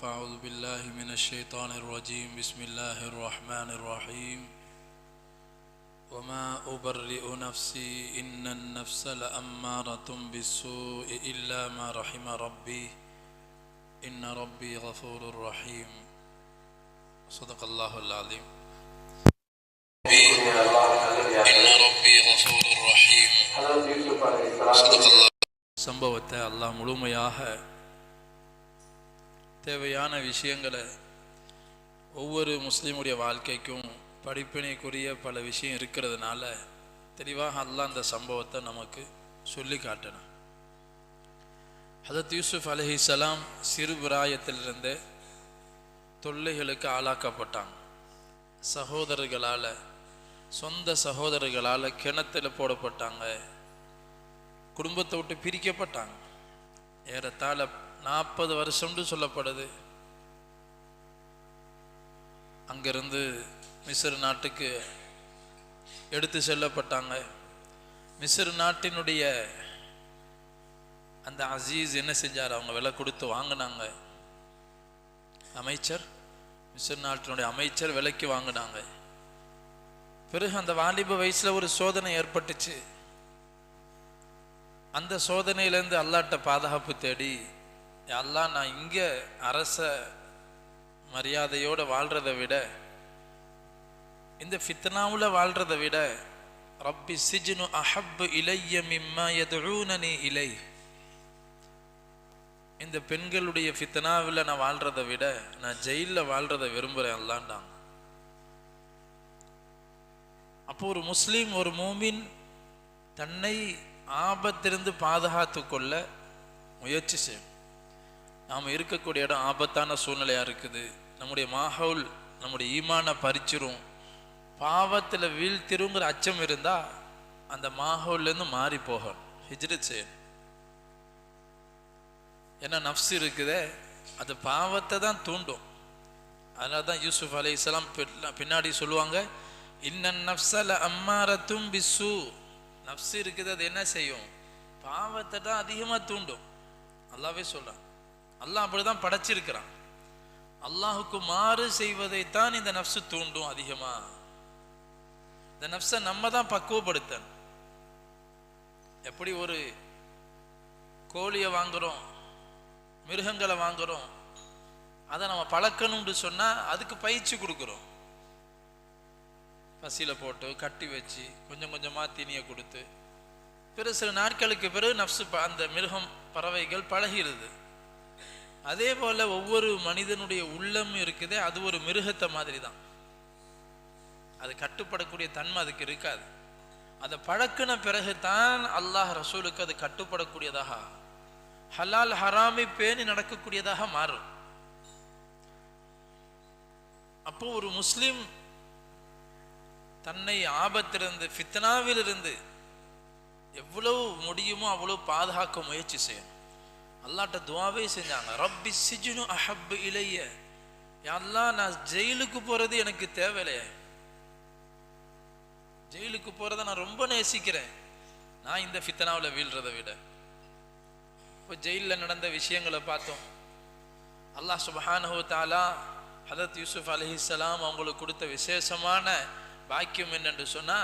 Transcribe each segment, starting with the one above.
فأعوذ بالله من الشيطان الرجيم بسم الله الرحمن الرحيم وما أبرئ نفسي إن النفس لأمارة بالسوء إلا ما رحم ربي إن ربي غفور رحيم صدق الله العظيم إن ربي غفور رحيم صدق الله. சம்பவத்தை அல்லாஹ் முழுமையாக தேவையான விஷயங்களை ஒவ்வொரு முஸ்லீமுடைய வாழ்க்கைக்கும் படிப்பினைக்குரிய பல விஷயம் இருக்கிறதுனால தெளிவாக அல்லாஹ் அந்த சம்பவத்தை நமக்கு சொல்லி காட்டணும். ஹதரத் யூசுப் அலைஹிஸ்ஸலாம் சிறு பிராயத்திலிருந்து தொல்லைகளுக்கு ஆளாக்கப்பட்டாங்க. சகோதரர்களால், சொந்த சகோதரர்களால் கிணத்துல போடப்பட்டாங்க. குடும்பத்தை விட்டு பிரிக்கப்பட்டாங்க. ஏறத்தாழ 40 வருஷம்னு சொல்லப்படுது. அங்கிருந்து மிஸ்ர் நாட்டுக்கு எடுத்து செல்லப்பட்டாங்க. மிஸ்ர் நாட்டினுடைய அந்த அசீஸ் என்ன செஞ்சார்? அவங்க விலை கொடுத்து வாங்கினாங்க. அமைச்சர், மிஸ்ர் நாட்டினுடைய அமைச்சர் விலைக்கு வாங்கினாங்க. பிறகு அந்த வாலிப வயசுல ஒரு சோதனை ஏற்பட்டுச்சு. அந்த சோதனையிலேருந்து அல்லாஹ்ட்ட பாதுகாப்பு தேடி, அல்லாஹ் நான் இங்கே அரச மரியாதையோடு வாழ்கிறத விட, இந்த ஃபித்னாவுல வாழ்கிறத விட, ரப்பி சிஜ்னு அஹப்பு இலைய மிம்மா யதுஊனனி இலை, இந்த பெண்களுடைய ஃபித்னாவில் நான் வாழ்கிறத விட நான் ஜெயிலில் வாழ்கிறத விரும்புகிறேன் அல்லாஹ்டாங்க. அப்போ ஒரு முஸ்லீம், ஒரு மூமின் தன்னை ஆபத்திலிருந்து பாதுகாத்து கொள்ள முயற்சி செய்யும். நாம் இருக்கக்கூடிய இடம் ஆபத்தான சூழ்நிலையாக இருக்குது. நம்முடைய மாஹவுல் நம்முடைய ஈமான பறிச்சிரும், பாவத்தில் வீழ்த்திருங்கிற அச்சம் இருந்தால் அந்த மாஹவுல்லேருந்து மாறி போகணும், ஹிஜ்ரத் செய்யணும். ஏன்னா நஃப்ஸ் இருக்குதே, அது பாவத்தை தான் தூண்டும். அதனால தான் யூசுப் அலைஹிஸ்ஸலாம் பின்னாடி சொல்லுவாங்க, இன்னன் நஃப்ஸல அம்மாரத்தும் பிஸ்ஸூ, நஃப்ஸ் இருக்குது அது என்ன செய்யும்? பாவத்தை தான் அதிகமாக தூண்டும். அல்லாஹ்வே சொல்கிறான். அல்லாஹ் அப்படிதான் படைச்சிருக்கிறான். அல்லாஹுக்கு மாறு செய்வதைத்தான் இந்த நஃப்ஸ் தூண்டும் அதிகமா. இந்த நஃப்ஸை நம்ம தான் பக்குவப்படுத்தணும். எப்படி ஒரு கோழியை வாங்குறோம், மிருகங்களை வாங்குறோம், அதை நம்ம பழக்கணும்னு சொன்னா அதுக்கு பயிற்சி கொடுக்குறோம். பசியில போட்டு கட்டி வச்சு கொஞ்சம் கொஞ்சமா தீனியை கொடுத்து, பிறகு சில நாட்களுக்கு பிறகு நஃப்ஸ் அந்த மிருகம் பறவைகள் பழகிறது. அதே போல ஒவ்வொரு மனிதனுடைய உள்ளம் இருக்குதே, அது ஒரு மிருகத்தை மாதிரி தான். அது கட்டுப்படக்கூடிய தன்மை அதுக்கு இருக்காது. அதை பழக்கின பிறகுதான் அல்லாஹ் ரசூலுக்கு அது கட்டுப்படக்கூடியதாக, ஹலால் ஹராமை பேணி நடக்கக்கூடியதாக மாறும். அப்போ ஒரு முஸ்லிம் தன்னை ஆபத்திலிருந்து, ஃபித்னாவிலிருந்து எவ்வளவு முடியுமோ அவ்வளவு பாதுகாக்க முயற்சி செய்யணும். அல்லாஹ்ட்ட துஆவே செஞ்சாங்க, ரப்பி சிஜ்னு அஹப்பு இலைய, யா அல்லாஹ் நான் ஜெயிலுக்கு போறது எனக்கு தேவையில்லையே, ஜெயிலுக்கு போறதை நான் ரொம்ப நேசிக்கிறேன், நான் இந்த ஃபித்னாவில் வீழ்றதை விட. இப்போ ஜெயிலில் நடந்த விஷயங்களை பார்த்தோம். அல்லாஹ் சுப்ஹானஹு வ தஆலா ஹதரத் யூசுப் அலைஹிஸ்ஸலாம் அவங்களுக்கு கொடுத்த விசேஷமான பாக்கியம் என்னென்று சொன்னா,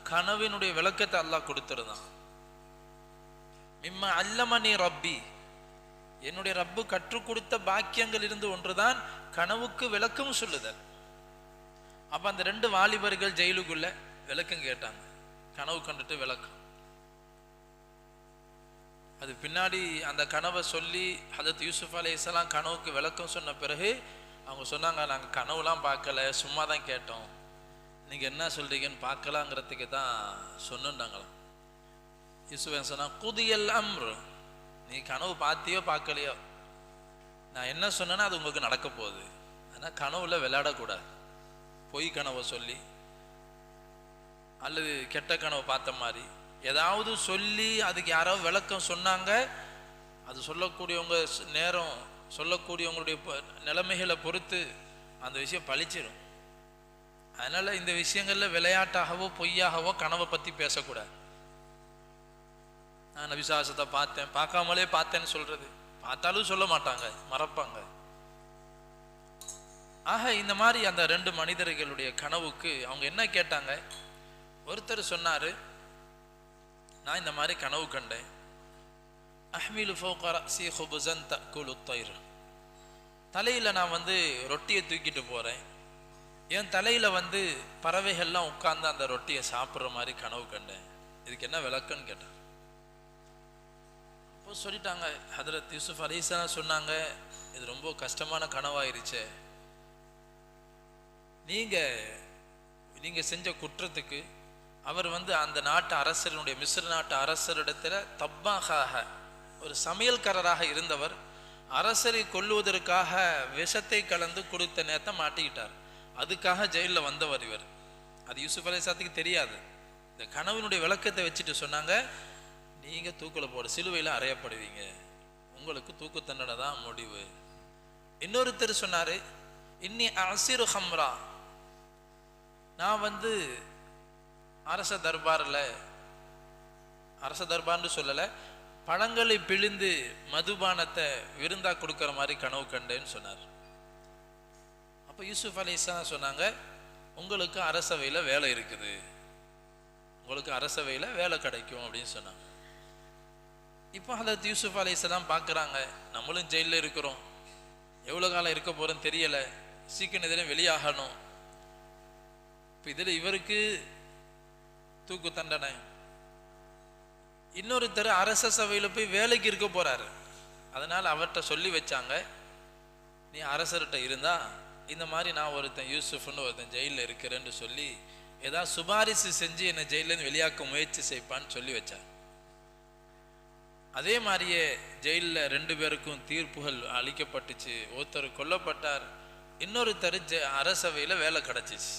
கனவினுடைய விளக்கத்தை அல்லாஹ் கொடுத்துருந்தான். மிம்மா அல்லமனி ரப்பி, என்னுடைய ரப்பு கற்றுக் கொடுத்த பாக்கியங்கள் இருந்து ஒன்றுதான் கனவுக்கு விளக்கம் சொல்லுதல். அப்ப அந்த 2 வாலிபர்கள் ஜெயிலுக்குள்ள விளக்கம் கேட்டாங்க, கனவு கண்டுட்டு விளக்கம். அது பின்னாடி அந்த கனவை சொல்லி ஹதரத் யூசுப் அலைஹிஸ்ஸலாம் கனவுக்கு விளக்கம் சொன்ன பிறகு அவங்க சொன்னாங்க, நாங்கள் கனவுலாம் பார்க்கல, சும்மா தான் கேட்டோம், நீங்க என்ன சொல்றீங்கன்னு பார்க்கலாங்கிறதுக்கு தான் சொன்னாங்களாம். யூசுப் சொன்னா, குதியல் அம்ரு, நீ கனவு பார்த்தியோ பார்க்கலையோ, நான் என்ன சொன்னேன்னா அது உங்களுக்கு நடக்க போகுது. ஆனால் கனவுல விளையாடக்கூடாது. பொய் கனவை சொல்லி அல்லது கெட்ட கனவு பார்த்த மாதிரி ஏதாவது சொல்லி அதுக்கு யாராவது விளக்கம் சொன்னாங்க, அது சொல்லக்கூடியவங்க நேரம் சொல்லக்கூடியவங்களுடைய நிலைமைகளை பொறுத்து அந்த விஷயம் பழிச்சிடும். அதனால் இந்த விஷயங்களில் விளையாட்டாகவோ பொய்யாகவோ கனவை பற்றி பேசக்கூடாது. நான் நபிசாசத்தை பார்த்தேன், பார்க்காமலே பார்த்தேன்னு சொல்கிறது, பார்த்தாலும் சொல்ல மாட்டாங்க, மறப்பாங்க. ஆக இந்த மாதிரி அந்த 2 மனிதர்களுடைய கனவுக்கு அவங்க என்ன கேட்டாங்க, ஒருத்தர் சொன்னார், நான் இந்த மாதிரி கனவு கண்டேன், அஹ்மிலு ஃபௌக ரஸி ஹுபுஸன் தஅகுலு த்வைர், தலையில் நான் ரொட்டியை தூக்கிட்டு போகிறேன், என் தலையில் பறவைகள்லாம் உட்கார்ந்து அந்த ரொட்டியை சாப்பிட்ற மாதிரி கனவு கண்டேன், இதுக்கு என்ன விளக்கம்னு கேட்டேன். அப்போ சொல்லிட்டாங்க, ஹதரத் யூசுப் அலைஹிஸ்ஸலாம் சொன்னாங்க, இது ரொம்ப கஷ்டமான கனவாயிருச்சே, நீங்கள் செஞ்ச குற்றத்துக்கு அவர் அந்த நாட்டு அரசனுடைய மிஸ்ர் நாட்டு அரசரிடத்தில் தப்பாக ஒரு சமையல்காரராக இருந்தவர், அரசரை கொல்லுவதற்காக விஷத்தை கலந்து கொடுத்த நேரத்தை மாட்டிக்கிட்டார். அதுக்காக ஜெயிலில் வந்தவர் இவர். அது யூசுப் அலைஹிஸ்ஸலாத்துக்கு தெரியாது. இந்த கனவினுடைய விளக்கத்தை வச்சுட்டு சொன்னாங்க, நீங்கள் தூக்கில் போட சிலுவையில் அறையப்படுவீங்க, உங்களுக்கு தூக்கு தண்டனை தான் முடிவு. இன்னொருத்தர் சொன்னார், இன்னி அசிறு ஹம்ரா, நான் அரச தர்பார்னு சொல்லலை, பழங்களை பிழிந்து மதுபானத்தை விருந்தா கொடுக்குற மாதிரி கனவு கண்டேன்னு சொன்னார். அப்போ யூசுப் அலைஹிஸ்ஸலாம் சொன்னாங்க, உங்களுக்கு அரசவையில் வேலை இருக்குது, உங்களுக்கு அரசவையில் வேலை கிடைக்கும் அப்படின்னு சொன்னாங்க. இப்போ ஹதரத் யூசுப் அலைஹிஸ்ஸலாம் பார்க்குறாங்க, நம்மளும் ஜெயிலில் இருக்கிறோம், எவ்வளோ காலம் இருக்க போகிறோன்னு தெரியலை, சீக்கிரம் இதில் வெளியாகணும். இப்போ இதில் இவருக்கு தூக்கு தண்டனை, இன்னொருத்தர் அரச சபையில் போய் வேலைக்கு இருக்க போகிறாரு. அதனால் அவர்கிட்ட சொல்லி வச்சாங்க, நீ அரசர்கிட்ட இருந்தா இந்த மாதிரி நான் ஒருத்தன் யூசுஃப்னு ஒருத்தன் ஜெயிலில் இருக்கிறேன்னு சொல்லி ஏதாவது சுபாரிசு செஞ்சு என்னை ஜெயிலேருந்து வெளியாக்க முயற்சி செய்ப்பான்னு சொல்லி வச்சார். அதே மாதிரியே ஜெயிலில் 2 பேருக்கும் தீர்ப்புகள் அளிக்கப்பட்டுச்சு. ஒருத்தர் கொல்லப்பட்டார், இன்னொருத்தர் அரசவையில் வேலை கிடச்சிச்சு.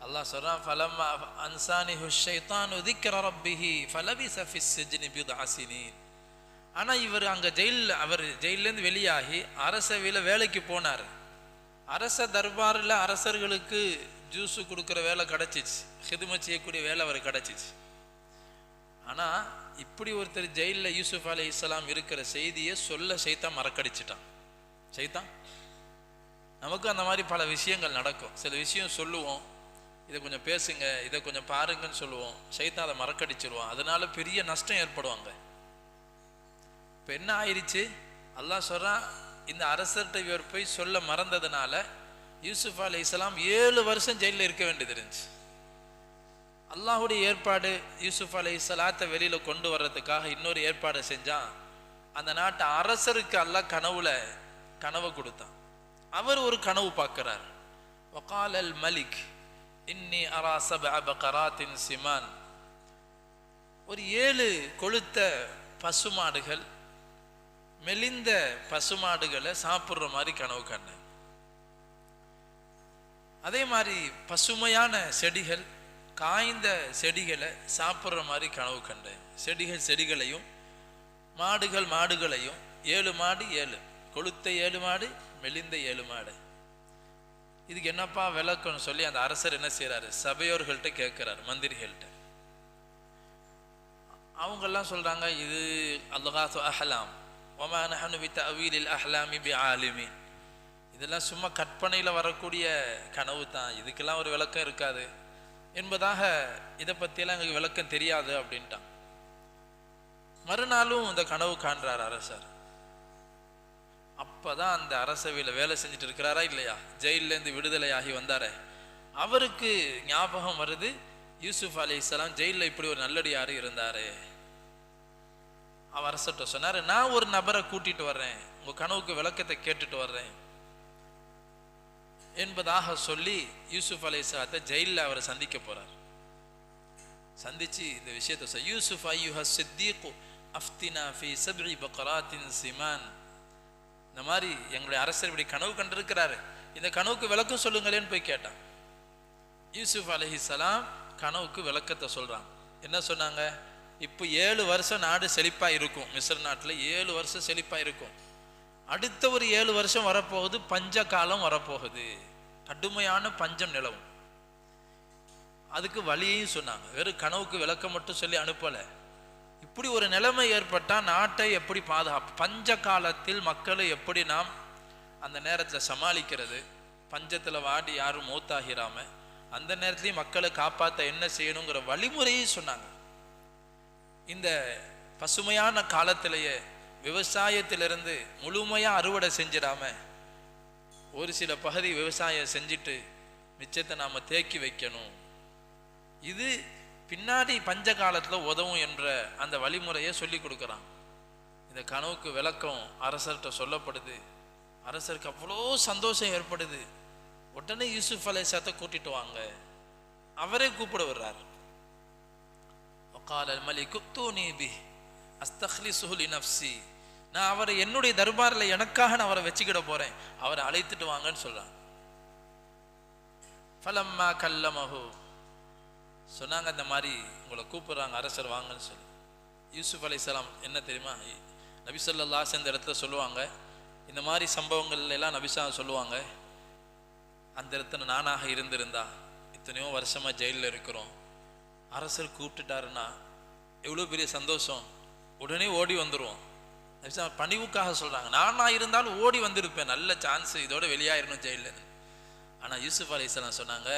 அல்லாஹ் சொல்றான், ஃபலம்மா அன்சானிஹு ஷைத்தானு திக்ர ரப்பிஹி ஃபலபிஸ ஃபிஸ் சிஜ்னி பித்அ ஸினீன். ஆனால் இவர் அங்கே அவர் ஜெயிலேருந்து வெளியாகி அரசவையில் வேலைக்கு போனார். அரச தர்பாரில் அரசர்களுக்கு ஜூஸு கொடுக்குற வேலை கிடச்சிச்சு, ஹிதுமத் செய்யக்கூடிய வேலை அவர் கிடச்சிச்சு. ஆனால் இப்படி ஒருத்தர் ஜெயிலில் யூசுப் அலைஹிஸ்ஸலாம் இருக்கிற செய்தியை சொல்ல சைத்தான் மறக்கடிச்சிட்டான். சைத்தான் நமக்கு அந்த மாதிரி பல விஷயங்கள் நடக்கும். சில விஷயம் சொல்லுவோம், இதை கொஞ்சம் பேசுங்க, இதை கொஞ்சம் பாருங்கன்னு சொல்லுவோம், சைத்தான் அதை மறக்கடிச்சிருவான், அதனால பெரிய நஷ்டம் ஏற்படுவாங்க. இப்போ என்ன ஆயிடுச்சு, அல்லாஹ் சொல்றான், இந்த அரசர்கிட்ட இவர் போய் சொல்ல மறந்ததுனால யூசுப் அலைஹிஸ்ஸலாம் 7 வருஷம் ஜெயிலில் இருக்க வேண்டியது இருந்துச்சு. அல்லாஹுடைய ஏற்பாடு, யூசுப் அலைஹிஸ்ஸலாத்தை வெளியில கொண்டு வர்றதுக்காக இன்னொரு ஏற்பாடு செஞ்சான். அந்த நாட்டு அரசருக்கு அல்லாஹ் கனவை கொடுத்தான். அவர் ஒரு கனவு பார்க்கிறார். வகாலல் மலிக் இன்னி அரா சப்அ பகராத்தின் சிமான், ஒரு 7 கொழுத்த பசுமாடுகள், மெலிந்த பசுமாடுகளை சாப்பிட்ற மாதிரி கனவு கண்டேன். அதே மாதிரி பசுமையான செடிகள், காய்ந்த செடிகளை சாப்பிட்ற மாதிரி கனவு கண்டேன். செடிகளையும் மாடுகளையும் 7 மாடு 7 கொழுத்த 7 மாடு, மெலிந்த 7 மாடு. இதுக்கு என்னப்பா விளக்கம்னு சொல்லி அந்த அரசர் என்ன செய்யறாரு, சபையோர்கள்ட்ட கேட்கிறார், மந்திரிகள்கிட்ட. அவங்கெல்லாம் சொல்றாங்க, இது அல்காசு அஹ்லாம் வமா நஹனு பிதஅவீலில் அஹ்லாமி பிஆலிமீன், இதெல்லாம் சும்மா கற்பனையில் வரக்கூடிய கனவு தான், இதுக்கெல்லாம் ஒரு விளக்கம் இருக்காது என்பதாக, இதை பற்றியெல்லாம் எங்களுக்கு விளக்கம் தெரியாது அப்படின்ட்டான். மறுநாளும் இந்த கனவு காண்றார் அரசர். அப்பதான் அந்த அரசவையில் வேலை செஞ்சுட்டு இருக்கிறாரா இல்லையா, ஜெயிலேருந்து விடுதலையாகி வந்தாரே, அவருக்கு ஞாபகம் வருது, யூசுப் அலைஹிஸ்ஸலாம் ஜெயிலில் இப்படி ஒரு நல்லடியாரு இருந்தாரு. அவர் அரசர்கிட்ட சொன்னார், நான் ஒரு நபரை கூட்டிட்டு வர்றேன், உங்க கனவுக்கு விளக்கத்தை கேட்டுட்டு வர்றேன் என்பதாக சொல்லி யூசுப் அலைஹிஸ்ஸலாத்தை ஜெயிலில் அவரை சந்திக்க போறார். சந்திச்சு இந்த விஷயத்தை, யூசுப் அய்யுஹ சித்தீக் அஃப்தினா ஃபி சப்இ பக்ராத்தின் சிமான், இந்த மாதிரி எங்களுடைய அரசர் இப்படி கனவு கண்டிருக்கிறாரு, இந்த கனவுக்கு விளக்கம் சொல்லுங்களேன்னு போய் கேட்டான். யூசுப் அலைஹிஸ்ஸலாம் கனவுக்கு விளக்கத்தை சொல்றாங்க. என்ன சொன்னாங்க? இப்போ 7 வருஷம் நாடு செழிப்பா இருக்கும், மிஸ்ர் நாட்டில் 7 வருஷம் செழிப்பா இருக்கும். அடுத்த ஒரு 7 வருஷம் வரப்போகுது, பஞ்ச காலம் வரப்போகுது, கடுமையான பஞ்சம் நிலவும். அதுக்கு வழியையும் சொன்னாங்க. வெறும் கனவுக்கு விளக்கம் மட்டும் சொல்லி அனுப்பலை. இப்படி ஒரு நிலைமை ஏற்பட்டால் நாட்டை எப்படி பாதுகாப்பு, பஞ்ச காலத்தில் மக்களை எப்படி நாம் அந்த நேரத்தில் சமாளிக்கிறது, பஞ்சத்தில் வாடி யாரும் மூத்தாகிறாம அந்த நேரத்துலையும் மக்களை காப்பாற்ற என்ன செய்யணுங்கிற வழிமுறையும் சொன்னாங்க. இந்த பசுமையான காலத்திலேயே விவசாயத்திலிருந்து முழுமையாக அறுவடை செஞ்சிடாம ஒரு சில பகுதி விவசாயம் செஞ்சுட்டு மிச்சத்தை நாம் தேக்கி வைக்கணும். இது பின்னாடி பஞ்ச காலத்தில் உதவும் என்ற அந்த வழிமுறையை சொல்லி கொடுக்குறான். இந்த கனவுக்கு விளக்கம் அரசர்கிட்ட சொல்லப்படுது. அரசருக்கு அவ்வளோ சந்தோஷம் ஏற்படுது. உடனே யூசுப் அலைஹிஸ்ஸலாத்தை கூட்டிட்டு வாங்க, அவரே கூப்பிட வர்றார். وقال الملك ائتوني به استخلصه لنفسي, நான் அவரை என்னுடைய தர்பாரில் எனக்காக நான் அவரை வச்சுக்கிட போறேன், அவரை அழைத்துட்டு வாங்கன்னு சொல்றான். ஃபலம்மா கல்லமஹு, சொன்னாங்க இந்த மாதிரி உங்களை கூப்பிடுறாங்க அரசர் வாங்கன்னு சொல்லி. யூசுப் அலைஹிஸ்ஸலாம் என்ன தெரியுமா, நபி ஸல்லல்லாஹு அலைஹி வஸல்லம் இந்த இடத்துல சொல்லுவாங்க, இந்த மாதிரி சம்பவங்கள் எல்லாம் நபி ஸல்லல்லாஹு சொல்லுவாங்க, அந்த இடத்துல நானாக இருந்திருந்தா, இத்தனையோ வருஷமா ஜெயிலில் இருக்கிறோம், அரசர் கூப்பிட்டுட்டாருன்னா எவ்வளோ பெரிய சந்தோஷம், உடனே ஓடி வந்துடுவோம். பணிவுக்காக சொல்றாங்க. நானா இருந்தாலும் ஓடி வந்திருப்பேன், நல்ல சான்ஸ், இதோட வெளியாயிரணும் ஜெயிலில். ஆனால் யூசுப் அலைஹிஸ்ஸலாம் சொன்னாங்க,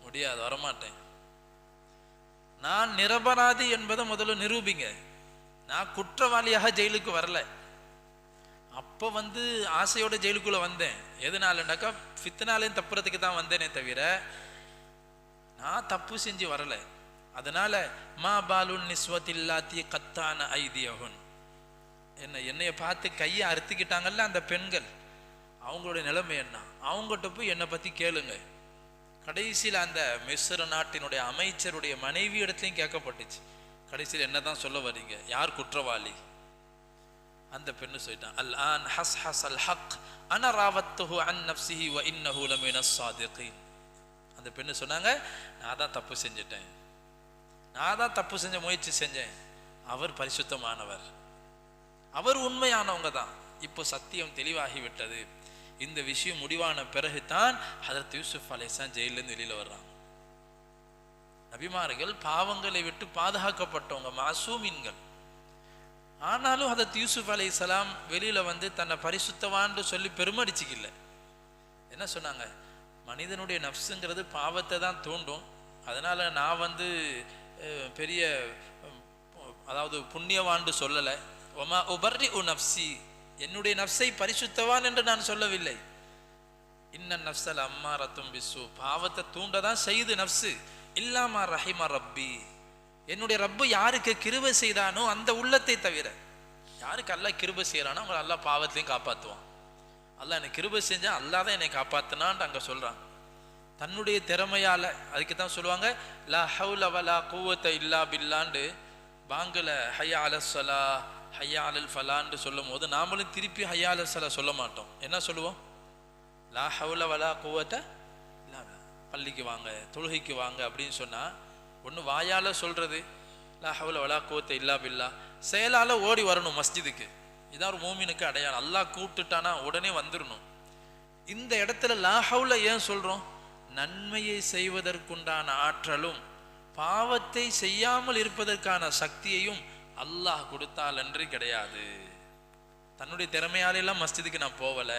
முடியாது, வரமாட்டேன். நான் நிரபராதி என்பதை முதல்ல நிரூபிங்க. நான் குற்றவாளியாக ஜெயிலுக்கு வரல. அப்போ ஆசையோட ஜெயிலுக்குள்ள வந்தேன். எதனாலண்டாக்கா ஃபித்னாலையும் தப்புறதுக்கு தான் வந்தேனே தவிர நான் தப்பு செஞ்சு வரல. அதனால மா பாலுன் நிஸ்வத்தில்லாத்தி கத்தான ஐதியகுன், என்னைய பார்த்து கையை அறுத்துக்கிட்டாங்கல்ல அந்த பெண்கள், அவங்களுடைய நிலைமை என்ன, அவங்ககிட்ட போய் என்னை பற்றி கேளுங்க. கடைசியில் அந்த மிஸ்ர நாட்டினுடைய அமைச்சருடைய மனைவி இடத்துலையும் கேட்கப்பட்டுச்சு. கடைசியில் என்ன தான் சொல்ல வரீங்க, யார் குற்றவாளி? அந்த பெண்ணு சொல்லிட்டான், அல் ஆன் ஹஸ் ஹஸ் அல் ஹக் அன ராவத்துஹு அன் நஃப்ஸிஹி வ இன்னஹு லமினஸ் ஸாதிகீன். அந்த பெண்ணு சொன்னாங்க, நான் தான் தப்பு செஞ்சிட்டேன், நான் தான் தப்பு செஞ்ச முயற்சி செஞ்சேன், அவர் பரிசுத்தமானவர், அவர் உண்மையானவங்க தான். இப்போ சத்தியம் தெளிவாகிவிட்டது. இந்த விஷயம் முடிவான பிறகுதான் ஹதரத் யூசுப் அலைஹிஸ்ஸலாம் ஜெயிலிருந்து வெளியில் வர்றாங்க. நபிமார்கள் பாவங்களை விட்டு பாதுகாக்கப்பட்டவங்க, மாசூமீன்கள். ஆனாலும் ஹதரத் யூசுப் அலைஹிஸ்ஸலாம் வெளியில் தன்னை பரிசுத்தவான்னு சொல்லி பெருமடிச்சிக்கல. என்ன சொன்னாங்க, மனிதனுடைய நஃப்ஸுங்கிறது பாவத்தை தான் தூண்டும், அதனால் நான் பெரிய அதாவது புண்ணியவான்னு சொல்லலை. ஒமா உபர்ரி உ நஃப்ஸி, என்னுடைய நஃப்ஸை பரிசுத்தவான் என்று நான் சொல்லவில்லை. இன்ன நஃப்ஸல் அம்மாரத்தும் பிஸ்ஸு, பாவத்தை தூண்டதான் செய்து நஃப்ஸு. இல்லாமா ரஹிமா ரப்பி, என்னுடைய ரப்பு யாருக்கு கிருபை செய்தானோ அந்த உள்ளத்தை தவிர, யாருக்கு அல்லாஹ் கிருபை செய்யறானோ அவங்களை அல்லாஹ் பாவத்திலையும் காப்பாற்றுவான். அல்லாஹ் என்னை கிருபை செஞ்சா அல்லாஹ் தான் என்னை காப்பாத்தினான்னு அங்கே சொல்றான். தன்னுடைய திறமையால, அதுக்கு தான் சொல்லுவாங்க லா ஹவுல வலா குவத்த இல்லா பில்லாண்டு பாங்குல ஹய்யா அலஸ் ஸலா ஹய்யா அலல் ஃபலான்னு சொல்லும் போது நாமளும் திருப்பி ஹய்யா அலஸ் ஸலா சொல்ல மாட்டோம். என்ன சொல்லுவோம், லா ஹவுல வலா குவத்த இல்லா, பள்ளிக்கு வாங்க, தொழுகைக்கு வாங்க அப்படின்னு சொன்னா ஒன்று வாயால் சொல்றது லா ஹவுல வலா குவத்த இல்லா பில்லா, செயலால் ஓடி வரணும் மஸ்ஜிதுக்கு. இதான் ஒரு மூமினுக்கு அடையாளம். அல்லாஹ் கூப்பிட்டுட்டானா உடனே வந்துடணும். இந்த இடத்துல லா ஹவுல ஏன் சொல்றோம், நன்மையை செய்வதற்குண்டான ஆற்றலும் பாவத்தை செய்யாமல் இருப்பதற்கான சக்தியையும் அல்லாஹ் கொடுத்தால் அன்றி கிடையாது. தன்னுடைய திறமையாலெல்லாம் மஸ்ஜிதுக்கு நான் போகல,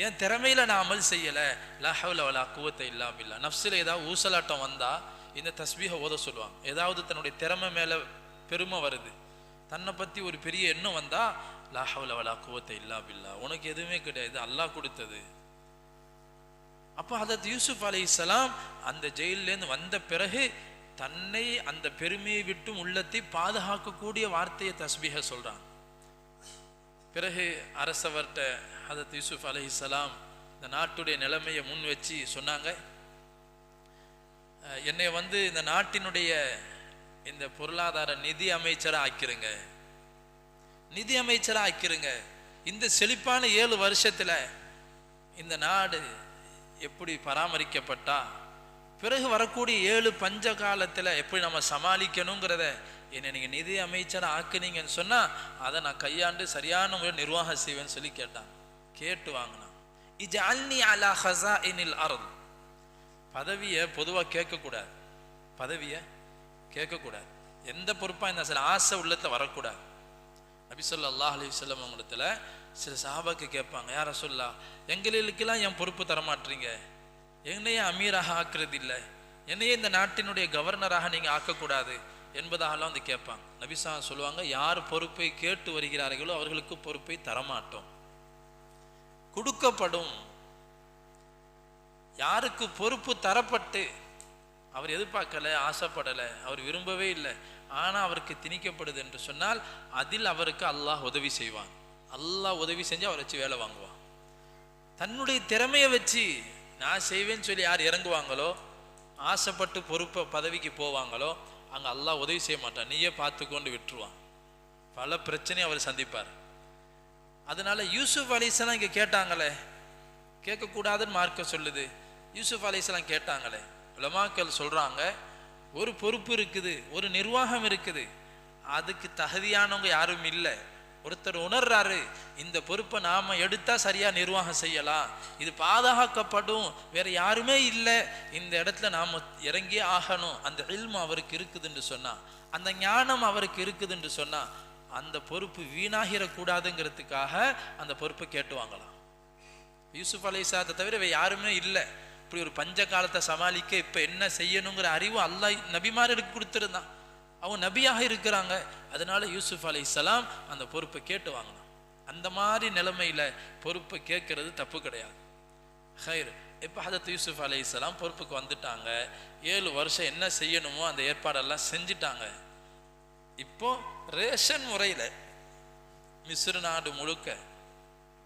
என் திறமையில நான் அமல் செய்யலை, லா ஹவுல வலா குவத்த இல்லா பில்லா. நஃப்ஸில் ஏதாவது ஊசலாட்டம் வந்தா இந்த தஸ்பீஹை ஓத சொல்லுவாங்க. ஏதாவது தன்னுடைய திறமை மேல பெருமை வருது, தன்னை பத்தி ஒரு பெரிய எண்ணம் வந்தா லா ஹவுல வலா குவத்த இல்லா பில்லா, உனக்கு எதுவுமே கிடையாது, அல்லாஹ் கொடுத்தது. அப்போ ஹதரத் யூசுப் அலைஹிஸ்ஸலாம் அந்த ஜெயிலேருந்து வந்த பிறகு தன்னை அந்த பெருமையை விட்டும் உள்ளத்தை பாதுகாக்கக்கூடிய வார்த்தையை தஸ்பீஹ சொல்றான். பிறகு அரசவர்கிட்ட ஹதரத் யூசுப் அலைஹிஸ்ஸலாம் இந்த நாட்டுடைய நிலைமையை முன் வச்சு சொன்னாங்க, என்னை இந்த நாட்டினுடைய இந்த பொருளாதார நிதி அமைச்சராக ஆக்கிருங்க, நிதி அமைச்சராக ஆக்கிருங்க. இந்த செழிப்பான 7 வருஷத்துல இந்த நாடு எப்படி பராமரிக்கப்பட்டா பிறகு வரக்கூடிய 7 பஞ்ச காலத்தில் எப்படி நம்ம சமாளிக்கணுங்கிறத என்னை நீங்கள் நிதி அமைச்சர் ஆக்குனீங்கன்னு சொன்னால் அதை நான் கையாண்டு சரியான முறையில் நிர்வாகம் செய்வேன்னு சொல்லி கேட்டான். கேட்டு வாங்கினான். இஜ்அல்னி அலா ஹஸாஇனில் அர்த். பதவியை பொதுவாக கேட்கக்கூடாது, பதவியை கேட்கக்கூடாது. எந்த பொறுப்பாக இருந்தால் சில ஆசை உள்ளத்தில் வரக்கூடாது. நபி ஸல்லல்லாஹு அலைஹி வஸல்லம் அவங்களிடத்துல சில சஹாபாக்கு கேட்பாங்க, யார் ரசூலுல்லாஹ், எங்களுக்கெல்லாம் என் பொறுப்பு தரமாட்டீங்க, என்னையே அமீராக ஆக்குறது இல்லை, என்னையே இந்த நாட்டினுடைய கவர்னராக நீங்கள் ஆக்கக்கூடாது என்பதாகலாம் வந்து கேட்பாங்க. நபி ஸல்லல்லாஹு சொல்லுவாங்க, யார் பொறுப்பை கேட்டு வருகிறார்களோ அவர்களுக்கு பொறுப்பை தரமாட்டோம், கொடுக்கப்படும். யாருக்கு பொறுப்பு தரப்பட்டு அவர் எதிர்பார்க்கல, ஆசைப்படலை, அவர் விரும்பவே இல்லை, ஆனால் அவருக்கு திணிக்கப்படுது என்று சொன்னால் அதில் அவருக்கு அல்லாஹ் உதவி செய்வான். அல்லாஹ் உதவி செஞ்சு அவரை வச்சு வேலை வாங்குவான். தன்னுடைய திறமையை வச்சு நான் செய்வேன்னு சொல்லி யார் இறங்குவாங்களோ, ஆசைப்பட்டு பொறுப்பை பதவிக்கு போவாங்களோ, அங்கே அல்லாஹ் உதவி செய்ய மாட்டான், நீயே பார்த்து கொண்டு விட்டுருவான். பல பிரச்சனையை அவர் சந்திப்பார். அதனால யூசுப் அலைஹிஸ்ஸலாம் இங்கே கேட்டாங்களே, கேட்கக்கூடாதுன்னு மார்க்க சொல்லுது. யூசுப் அலைஹிஸ்ஸலாம் கேட்டாங்களே, உலமாக்கள் சொல்றாங்க, ஒரு பொறுப்பு இருக்குது, ஒரு நிர்வாகம் இருக்குது, அதுக்கு தகுதியானவங்க யாரும் இல்லை. ஒருத்தர் உணர்றாரு, இந்த பொறுப்பை நாம எடுத்தா சரியா நிர்வாகம் செய்யலாம், இது பாதுகாக்கப்படும், வேற யாருமே இல்லை, இந்த இடத்துல நாம இறங்கியே ஆகணும், அந்த இல்மு அவருக்கு இருக்குதுன்னு சொன்னா, அந்த ஞானம் அவருக்கு இருக்குதுன்னு சொன்னா, அந்த பொறுப்பு வீணாகிடக்கூடாதுங்கிறதுக்காக அந்த பொறுப்பை கேட்டு வாங்கலாம். யூசுப் அலைஹிஸ்ஸலாத்தை தவிர யாருமே இல்லை. இப்படி ஒரு பஞ்ச காலத்தை சமாளிக்க இப்போ என்ன செய்யணுங்கிற அறிவு அல்லாஹ் நபிமார்களுக்கு கொடுத்துருந்தான். அவங்க நபியாக இருக்கிறாங்க. அதனால யூசுப் அலைஹிஸ்ஸலாம் அந்த பொறுப்பை கேட்டு வாங்கினான். அந்த மாதிரி நிலைமையில பொறுப்பை கேட்கறது தப்பு கிடையாது. ஹைர், இப்போ ஹதரத் யூசுப் அலைஹிஸ்ஸலாம் பொறுப்புக்கு வந்துட்டாங்க. 7 வருஷம் என்ன செய்யணுமோ அந்த ஏற்பாடெல்லாம் செஞ்சிட்டாங்க. இப்போ ரேஷன் முறையில் மிஸ்ர் நாடு முழுக்க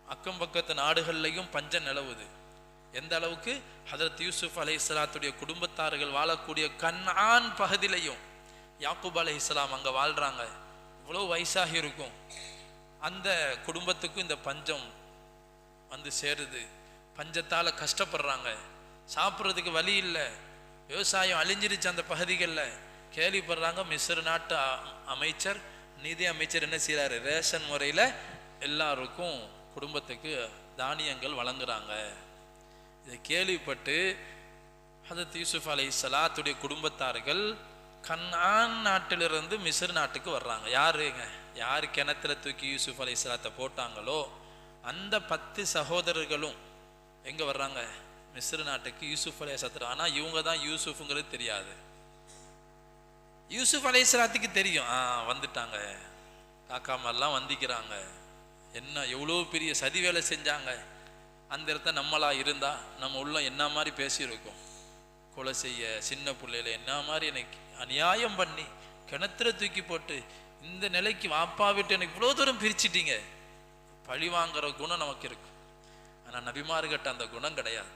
அக்கம் பக்கத்து நாடுகள்லையும் பஞ்சம் நிலவுது. எந்த அளவுக்கு? ஹதரத் யூசுப் அலைஹிஸ்ஸலாத்துடைய குடும்பத்தார்கள் வாழக்கூடிய கன்ஆன் பகுதியிலையும் யாக்கூப் அலைஹிஸ்ஸலாம் அங்கே வாழ்றாங்க. இவ்வளோ வயசாகி இருக்கும், அந்த குடும்பத்துக்கும் இந்த பஞ்சம் வந்து சேருது. பஞ்சத்தால் கஷ்டப்படுறாங்க, சாப்பிட்றதுக்கு வழி இல்லை, விவசாயம் அழிஞ்சிருச்சு அந்த பகுதிகளில். கேள்விப்படுறாங்க. மிஸ்ர் நாட்டு அமைச்சர், நிதி அமைச்சர் என்ன செய்கிறாரு? ரேஷன் முறையில் எல்லாருக்கும் குடும்பத்துக்கு தானியங்கள் வழங்குறாங்க. இதை கேள்விப்பட்டு ஹதரத் யூசுப் அலைஹிஸ்ஸலாத்துடைய குடும்பத்தார்கள் கன்ஆன் நாட்டிலிருந்து மிஸ்ர் நாட்டுக்கு வர்றாங்க. யாருங்க? யார் கிணத்துல தூக்கி யூசுப் அலைஹிஸ்ஸலாத்தை போட்டாங்களோ அந்த 10 சகோதரர்களும் எங்கே வர்றாங்க? மிஸ்ர் நாட்டுக்கு யூசுப் அலைஹிஸ்ஸலாத்து. ஆனால் இவங்க தான் யூசுஃபுங்கிறது தெரியாது. யூசுப் அலைஹிஸ்ஸலாத்துக்கு தெரியும், வந்துட்டாங்க, காக்காமெல்லாம் வந்திக்கிறாங்க, என்ன எவ்வளோ பெரிய சதி வேலை செஞ்சாங்க, அந்த இடத்த நம்மளா இருந்தால் நம்ம உள்ள என்ன மாதிரி பேசியிருக்கோம், கொலை செய்ய சின்ன பிள்ளையில என்ன மாதிரி எனக்கு அநியாயம் பண்ணி கிணத்துல தூக்கி போட்டு இந்த நிலைக்கு வாப்பா விட்டு எனக்கு இவ்வளோ தூரம் பிரிச்சிட்டீங்க, பழி வாங்குற குணம் நமக்கு இருக்கும். ஆனால் நபிமார்கிட்ட அந்த குணம் கிடையாது.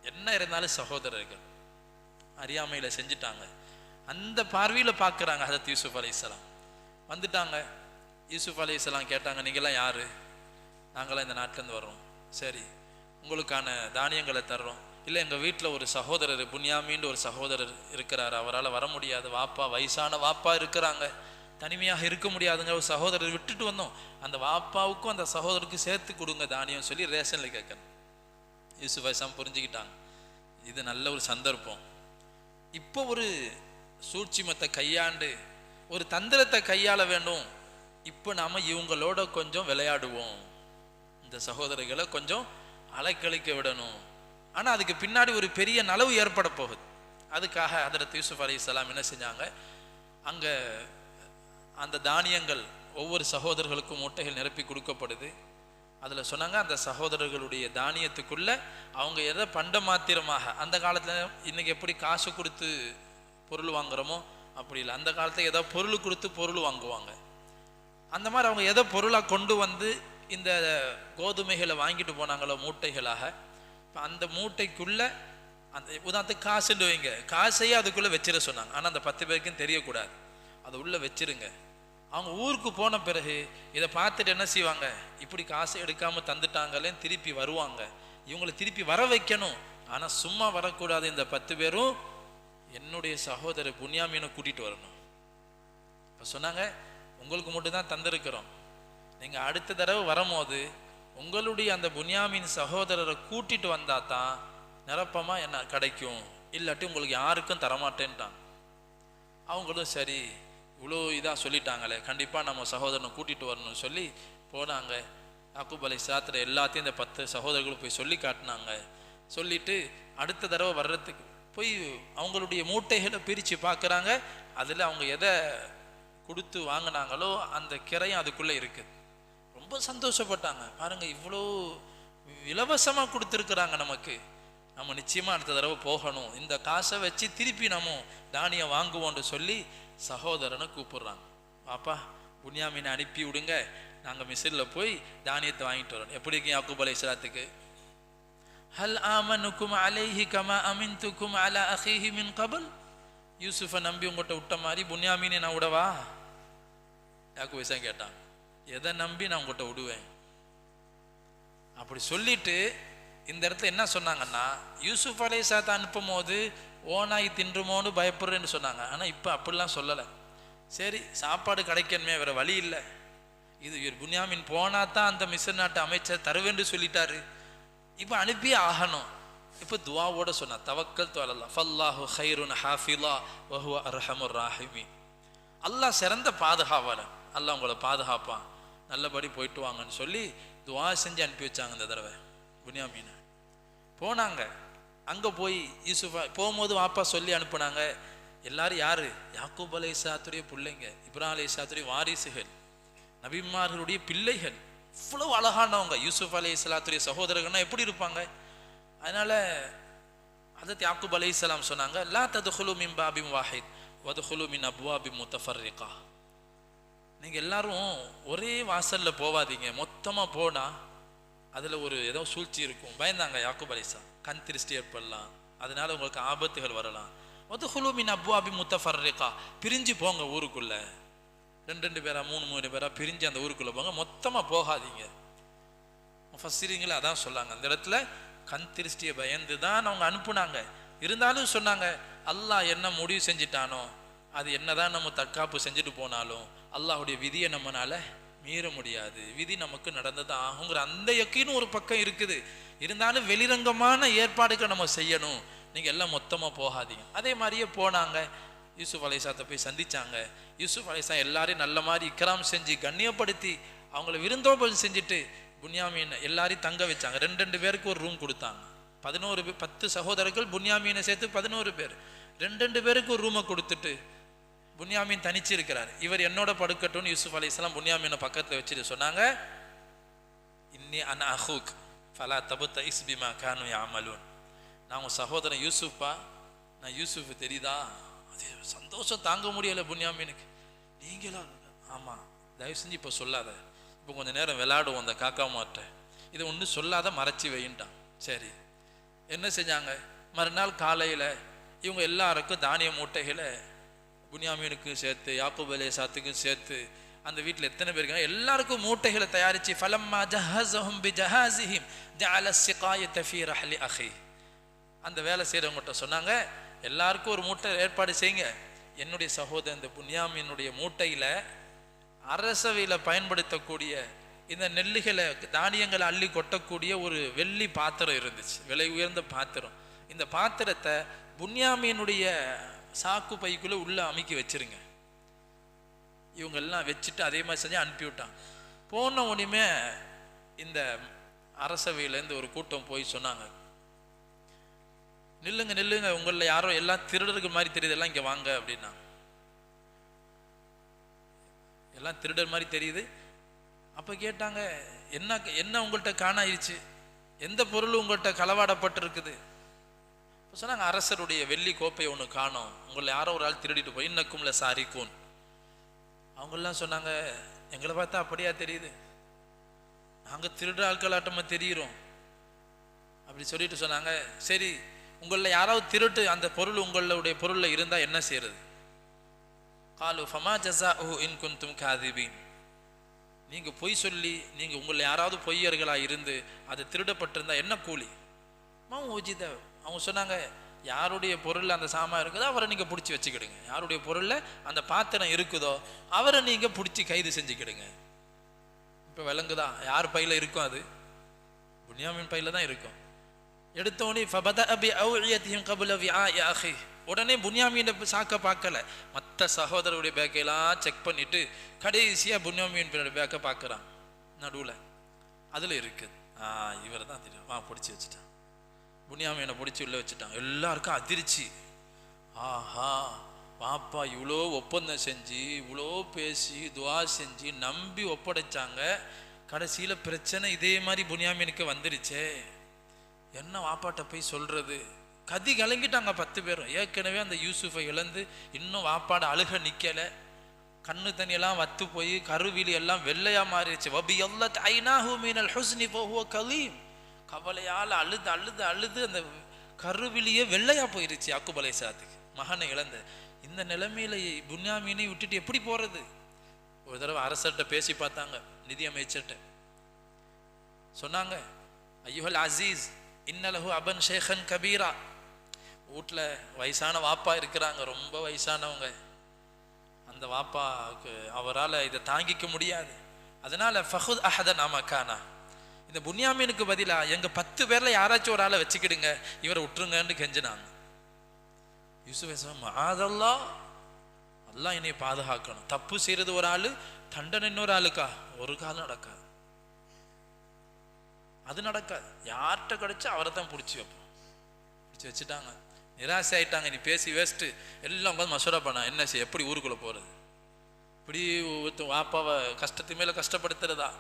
என்ன இருந்தாலும் சகோதரர்கள் அறியாமையில் செஞ்சுட்டாங்க. அந்த பார்வையில் பார்க்குறாங்க. ஹதரத் யூசுப் அலைஹிஸ்ஸலாம் வந்துட்டாங்க. யூசுப் அலைஹிஸ்ஸலாம் கேட்டாங்க, நீங்களாம் யார்? நாங்களாம் இந்த நாட்டிலேருந்து வர்றோம். சரி, உங்களுக்கான தானியங்களை தர்றோம். இல்லை, எங்கள் வீட்டில் ஒரு சகோதரர் புன்யாமின்னு ஒரு சகோதரர் இருக்கிறார், அவரால் வர முடியாது, வாப்பா வயசான வாப்பா இருக்கிறாங்க, தனிமையாக இருக்க முடியாதுங்க, ஒரு சகோதரர் விட்டுட்டு வந்தோம், அந்த வாப்பாவுக்கும் அந்த சகோதரருக்கும் சேர்த்து கொடுங்க தானியம் சொல்லி ரேஷனில் கேட்கணும். யூசுப் அலைஹிஸ்ஸலாம் புரிஞ்சுக்கிட்டாங்க, இது நல்ல ஒரு சந்தர்ப்பம், இப்போ ஒரு சூழ்ச்சிமத்தை கையாண்டு ஒரு தந்திரத்தை கையாள வேண்டும், இப்போ நாம் இவங்களோட கொஞ்சம் விளையாடுவோம், இந்த சகோதரிகளை கொஞ்சம் அலைக்கழிக்க விடணும். ஆனால் அதுக்கு பின்னாடி ஒரு பெரிய நலவு ஏற்பட போகுது. அதுக்காக ஹதரத் யூசுப் அலைஹிஸ்ஸலாம் என்ன செஞ்சாங்க? அங்கே அந்த தானியங்கள் ஒவ்வொரு சகோதரர்களுக்கும் மூட்டைகள் நிரப்பி கொடுக்கப்படுது. அதில் சொன்னாங்க, அந்த சகோதரர்களுடைய தானியத்துக்குள்ள அவங்க எதை பண்ட மாத்திரமாக, அந்த காலத்தில் இன்னைக்கு எப்படி காசு கொடுத்து பொருள் வாங்குறோமோ அப்படி இல்லை, அந்த காலத்தில் ஏதோ பொருள் கொடுத்து பொருள் வாங்குவாங்க. அந்த மாதிரி அவங்க எதை பொருளாக கொண்டு வந்து இந்த கோதுமைகளை வாங்கிட்டு போனாங்களோ மூட்டைகளாக, அந்த மூட்டைக்குள்ள அந்த உதாரணத்துக்கு காசுன்னு வைங்க, காசையே அதுக்குள்ளே வச்சிட சொன்னாங்க. ஆனால் அந்த 10 பேருக்கும் தெரியக்கூடாது, அதை உள்ளே வச்சிருங்க. அவங்க ஊருக்கு போன பிறகு இதை பார்த்துட்டு என்ன செய்வாங்க? இப்படி காசை எடுக்காமல் தந்துட்டாங்களேன்னு திருப்பி வருவாங்க. இவங்களை திருப்பி வர வைக்கணும், ஆனால் சும்மா வரக்கூடாது, இந்த 10 பேரும் என்னுடைய சகோதரர் புன்யாமீனை கூட்டிகிட்டு வரணும். இப்போ சொன்னாங்க, உங்களுக்கு மட்டும் தான் தந்திருக்கிறோம், நீங்கள் அடுத்த தடவை வரும்போது உங்களுடைய அந்த புன்யாமின் சகோதரரை கூட்டிட்டு வந்தா தான் நிரப்பமா என்ன கிடைக்கும், இல்லாட்டி உங்களுக்கு யாருக்கும் தரமாட்டேன்ட்டான். அவங்களும் சரி இவ்வளோ இதாக சொல்லிட்டாங்களே, கண்டிப்பாக நம்ம சகோதரனை கூட்டிகிட்டு வரணும்னு சொல்லி போனாங்க. யாக்கூப் அலைஹிஸ்ஸலாத்து எல்லாத்தையும் இந்த 10 சகோதரர்களும் போய் சொல்லி காட்டினாங்க. சொல்லிட்டு அடுத்த தடவை வர்றதுக்கு போய் அவங்களுடைய மூட்டைகளை பிரித்து பார்க்குறாங்க. அதில் அவங்க எதை கொடுத்து வாங்கினாங்களோ அந்த கிரையும் அதுக்குள்ளே இருக்குது. ரொம்ப சந்தோஷப்பட்டாங்க. பாருங்கள், இவ்வளோ இலவசமாக கொடுத்துருக்குறாங்க நமக்கு, நம்ம நிச்சயமாக அடுத்த தடவை போகணும், இந்த காசை வச்சு திருப்பி நம்ம தானியம் வாங்குவோன்னு சொல்லி சகோதரனை கூப்பிடுறாங்க. பாப்பா புன்யாமீனை அனுப்பி விடுங்க, நாங்கள் மிஸ்ரில் போய் தானியத்தை வாங்கிட்டு வரோம். எப்படி இருக்கு யாக்கூப் அலைஹிஸ்ஸலாத்துக்கு? ஹல் ஆமனுக்கும் அலைஹி கமா அமின்துக்கும் அலா அஹீஹி மின் கபல். யூசுஃபை நம்பி உங்கள்கிட்ட விட்ட மாதிரி புன்யாமீனை நான் விடவா? யாக்கூப் அலைஹிஸ்ஸலாம் கேட்டான், எதை நம்பி நான் உங்கள்கிட்ட விடுவேன்? அப்படி சொல்லிட்டு இந்த இடத்துல என்ன சொன்னாங்கன்னா, யூசுஃப் அலைஹிஸ்ஸலாத்தை அனுப்பும் போது ஓனாய் தின்றுமோன்னு பயப்படுறேன்னு சொன்னாங்க. ஆனால் இப்போ அப்படிலாம் சொல்லலை. சரி, சாப்பாடு கிடைக்கணுமே, வேறு வழி இல்லை, இது புன்யாமின் போனால் தான் அந்த மிஸ்ர் நாட்டு அமைச்சர் தருவேன்னு சொல்லிட்டாரு, இப்போ அனுப்பியே ஆகணும். இப்போ துவாவோட சொன்னா, தவக்கல்து அலல்லாஹ் ஃபல்லாஹு கைருன் ஹாஃபிலா வஹுவ அர்ஹமுர் ராஹிமீன். அல்லாஹ் சிறந்த பாதுகாவலன், அல்லாஹ் உங்களை பாதுகாப்பான், நல்லபடி போயிட்டு வாங்கன்னு சொல்லி துவா செஞ்சு அனுப்பி வச்சாங்க. இந்த தடவை புன்யாமீனை போனாங்க. அங்கே போய் யூசுஃபா போகும்போது வாப்பா சொல்லி அனுப்புனாங்க. எல்லாரும் யாரு? யாக்கூப் அலைஹிஸ்ஸலாத்துடைய பிள்ளைங்க, இப்ராஹிம் அலைஹிஸ்ஸலாத்துடைய வாரிசுகள், நபிமார்களுடைய பிள்ளைகள். இவ்வளவு அழகானவங்க. யூசுஃப் அலைஹிஸ்ஸலாத்துடைய சகோதரர்கள்னா எப்படி இருப்பாங்க? அதனால ஹதரத் யாக்கூப் அலைஹிஸ்ஸலாம் சொன்னாங்க, லா ததுகுலு மின் பாபின் வாஹித் வதுகுலு மின் அப்வாபின் முத்தஃபர்ரிகா. நீங்கள் எல்லாரும் ஒரே வாசலில் போவாதீங்க, மொத்தமாக போனால் அதில் ஒரு ஏதோ சூழ்ச்சி இருக்கும். பயந்தாங்க யாக்கூப் அலைஹிஸ்ஸலாம், கண் திருஷ்டி ஏற்படலாம், அதனால உங்களுக்கு ஆபத்துகள் வரலாம். வதுகுலு மின் அப்வாபின் முத்தஃபர்ரிகா, பிரிஞ்சு போங்க, ஊருக்குள்ளே 2 பேரா 3 பேரா பிரிஞ்சு அந்த ஊருக்குள்ளே போங்க, மொத்தமாக போகாதீங்க. முஃபஸ்ஸிரீன்கள் அதான் சொல்லாங்க. அந்த இடத்துல கண் திருஷ்டியை பயந்து தான் அவங்க அனுப்புனாங்க. இருந்தாலும் சொன்னாங்க, அல்லாஹ் என்ன முடிவு செஞ்சிட்டானோ அது என்னதான் நம்ம தற்காப்பு செஞ்சுட்டு போனாலும் அல்லாஹுடைய விதியை நம்மனால மீற முடியாது, விதி நமக்கு நடந்ததான் ஆகுங்கிற அந்த யக்கீனும் ஒரு பக்கம் இருக்குது. இருந்தாலும் வெளிரங்கமான ஏற்பாடுகளை நம்ம செய்யணும், நீங்கள் எல்லாம் மொத்தமாக போகாதீங்க. அதே மாதிரியே போனாங்க, யூசுஃப் அலைஹிஸ்ஸலாத்தை போய் சந்திச்சாங்க. யூசுஃப் அலைஹிஸ்ஸலாம் எல்லாரையும் நல்ல மாதிரி இக்ராம் செஞ்சு கண்ணியப்படுத்தி அவங்கள விருந்தோம்பல் செஞ்சுட்டு புன்யாமீனை எல்லாரையும் தங்க வச்சாங்க. 2 பேருக்கு ஒரு ரூம் கொடுத்தாங்க. 10 சகோதரர்கள், புன்யாமீனை சேர்த்து 11 பேர். 2 பேருக்கு ஒரு ரூமை கொடுத்துட்டு புன்யாமீன் தனிச்சு இருக்கிறார். இவர் என்னோட படுக்கட்டும்னு யூசுஃப் அலைஹிஸ்ஸலாம் புன்யாமீனை பக்கத்தில் வச்சுட்டு சொன்னாங்க, இன்னி அன அஹூக் ஃபலா தபுத்தஇஸ் பிமா கானு யஅமலூன். நான் உங்கள் சகோதரன் யூசுஃபா, நான் யூசுஃப் தெரியுதா? அது சந்தோஷம் தாங்க முடியலை புன்யாமீனுக்கு. நீங்களா? ஆமாம், தயவு செஞ்சு இப்போ சொல்லாத, இப்போ கொஞ்சம் நேரம் விளையாடுவோம் அந்த காக்கா மாட்ட, இதை ஒன்றும் சொல்லாத மறைச்சி வையின்ட்டான். சரி, என்ன செஞ்சாங்க? மறுநாள் காலையில் இவங்க எல்லாருக்கும் தானிய மூட்டைகளை புன்யாமீனுக்கும் சேர்த்து யாக்கூப் அலைஹிஸ்ஸலாத்துக்கும் சேர்த்து அந்த வீட்டில் எத்தனை பேர் இருக்காங்க எல்லாருக்கும் மூட்டைகளை தயாரித்து ஃபலம்மா ஜஹஸஹும் பிஜஹாஸிஹிம் ஜஅல ஸிகாயத ஃபீ ரஹ்லி அஹி. அந்த வேலை செய்கிறவங்ககிட்ட சொன்னாங்க, எல்லாருக்கும் ஒரு மூட்டை ஏற்பாடு செய்யுங்க, என்னுடைய சகோதரன் இந்த புன்யாமீனுடைய மூட்டையில் அரசவையில் பயன்படுத்தக்கூடிய இந்த நெல்லுகளை தானியங்களை அள்ளி கொட்டக்கூடிய ஒரு வெள்ளி பாத்திரம் இருந்துச்சு, விலை உயர்ந்த பாத்திரம். இந்த பாத்திரத்தை புன்யாமீனுடைய சாக்கு பைக்குள்ளே உள்ளே அமுக்கி வச்சிருங்க. இவங்கெல்லாம் வச்சுட்டு அதே மாதிரி செஞ்சு அனுப்பிவிட்டாங்க. போன உடனே இந்த அரசவையிலேருந்து ஒரு கூட்டம் போய் சொன்னாங்க, நில்லுங்க நில்லுங்க, உங்களில் யாரோ எல்லாம் திருடர்கள் மாதிரி தெரியுது, எல்லாம் இங்கே வாங்க அப்படின்னா. எல்லாம் திருடர் மாதிரி தெரியுது. அப்போ கேட்டாங்க, என்ன என்ன உங்கள்கிட்ட காணாயிருச்சு, எந்த பொருள் உங்கள்கிட்ட களவாடப்பட்டிருக்குது? இப்போ சொன்னாங்க, அரசருடைய வெள்ளி கோப்பை ஒன்று காணோம், உங்களை யாரோ ஒரு ஆள் திருடிட்டு போய் இன்னக்கும்ல சாரிக்கும். அவங்கெல்லாம் சொன்னாங்க, எங்களை பார்த்தா அப்படியா தெரியுது, நாங்கள் திருடுற ஆட்களாட்டமாக தெரிகிறோம் அப்படி சொல்லிட்டு சொன்னாங்க, சரி உங்களில் யாராவது திருட்டு அந்த பொருள் உங்களுடைய பொருளில் இருந்தால் என்ன செய்யறது? காலு ஃபமா ஜஸாஉஹு இன் குன்தும் காதிபீன். நீங்கள் பொய் சொல்லி நீங்கள் உங்களை யாராவது பொய்யர்களாக இருந்து அது திருடப்பட்டிருந்தா என்ன கூலி? மா ஓஜித அவங்க சொன்னாங்க, யாருடைய பொருள் அந்த சாமான் இருக்குதோ அவரை நீங்கள் பிடிச்சி வச்சுக்கிடுங்க, யாருடைய பொருளில் அந்த பாத்திரம் இருக்குதோ அவரை நீங்கள் பிடிச்சி கைது செஞ்சுக்கிடுங்க. இப்போ விளங்குதா யார் பையில் இருக்கும்? அது புன்யாமின் பையில் தான் இருக்கும். எடுத்தோடனே உடனே புன்யாமின் சாக்க பார்க்கல, மற்ற சகோதரருடைய பேக்கையெல்லாம் செக் பண்ணிட்டு கடைசியாக புன்யாமின் பேக்கை பார்க்குறான். நடுவில் அதில் இருக்குது, இவர் தான் தெரியும், பிடிச்சி வச்சுட்டான். புன்யாமீனை பிடிச்சி உள்ள வச்சுட்டான். எல்லாருக்கும் அதிர்ச்சி. ஆஹா, பாப்பா இவ்வளோ ஒப்பந்தம் செஞ்சு இவ்வளோ பேசி துவா செஞ்சு நம்பி ஒப்படைச்சாங்க, கடைசியில் பிரச்சனை இதே மாதிரி புன்யாமீனுக்கு வந்துருச்சே, என்ன வாப்பாட்ட போய் சொல்றது? கதி கலங்கிட்டாங்க 10 பேரும். ஏற்கனவே அந்த யூசுஃபை இழந்து இன்னும் வாப்பாட அழுக நிற்கலை, கண்ணு தண்ணியெல்லாம் வத்து போய் கருவிலி எல்லாம் வெள்ளையா மாறிடுச்சு. கவலையால் அழுது அழுது அழுது அந்த கருவிலியே வெள்ளையா போயிருச்சு யாக்கூப் அலைஹிஸ்ஸலாத்துக்கு, மகனை இழந்த. இந்த நிலைமையில புன்யாமீனை விட்டுட்டு எப்படி போறது? ஒரு தடவை அரசர்கிட்ட பேசி பார்த்தாங்க, நிதி அமைச்சர்கிட்ட சொன்னாங்க, ஐயுஹல் அசீஸ் இன்னலஹு அபன் ஷேഖன் கபீரா, வீட்டில் வயசான வாப்பா இருக்கிறாங்க, ரொம்ப வயசானவங்க, அந்த வாப்பாவுக்கு அவரால் இதை தாங்கிக்க முடியாது, அதனால ஃபஹுத் அஹதன் அமக்கானா, இந்த புன்யாமீனுக்கு பதிலா எங்க 10 பேர்ல யாராச்சும் ஒரு ஆளை வச்சுக்கிடுங்க, இவரை விட்டுருங்கன்னு கெஞ்சினாங்க. யூசுஃப் மஆதல்லாஹ், அல்லாஹ் என்னை பாதுகாக்கணும், தப்பு செய்யறது ஒரு ஆளு, தண்டனை இன்னொரு ஆளுக்கா? ஒரு காலம் நடக்காது, அது நடக்காது. யார்கிட்ட கிடைச்சா அவரை தான் பிடிச்சி வைப்போம். பிடிச்சி வச்சுட்டாங்க, நிராசை ஆயிட்டாங்க. நீ பேசி வேஸ்ட்டு, எல்லாம் உட்காந்து மசூரா பண்ணா என்ன செய்ய, எப்படி ஊருக்குள்ள போறது, இப்படி வாப்பாவை கஷ்டத்து மேல கஷ்டப்படுத்துறதா?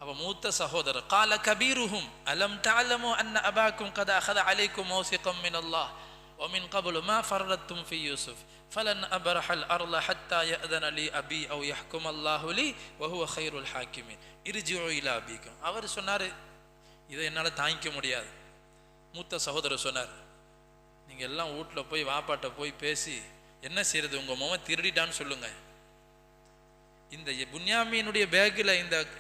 அப்ப மூத்த சகோதரர் قال كبيرهم ألم تعلموا أن أباكم قد أخذ عليكم موثقا من الله ومن قبل ما فرطتم في يوسف فلن أبرح الأرض حتى يأذن لي أبي أو يحكم الله لي وهو خير الحاكمين ارجعوا إلى أبيكم. அவர் சொன்னாரு, இதை என்னால் தாங்கிக்க முடியாது. மூத்த சகோதரர் சொன்னார், நீங்க எல்லாம் வீட்டில் போய் வாப்பாட்ட போய் பேசி என்ன செய்யறது, உங்க மகன் திருடிட்டான்னு சொல்லுங்க. இந்த புன்யாமீனுடைய பேக்கில்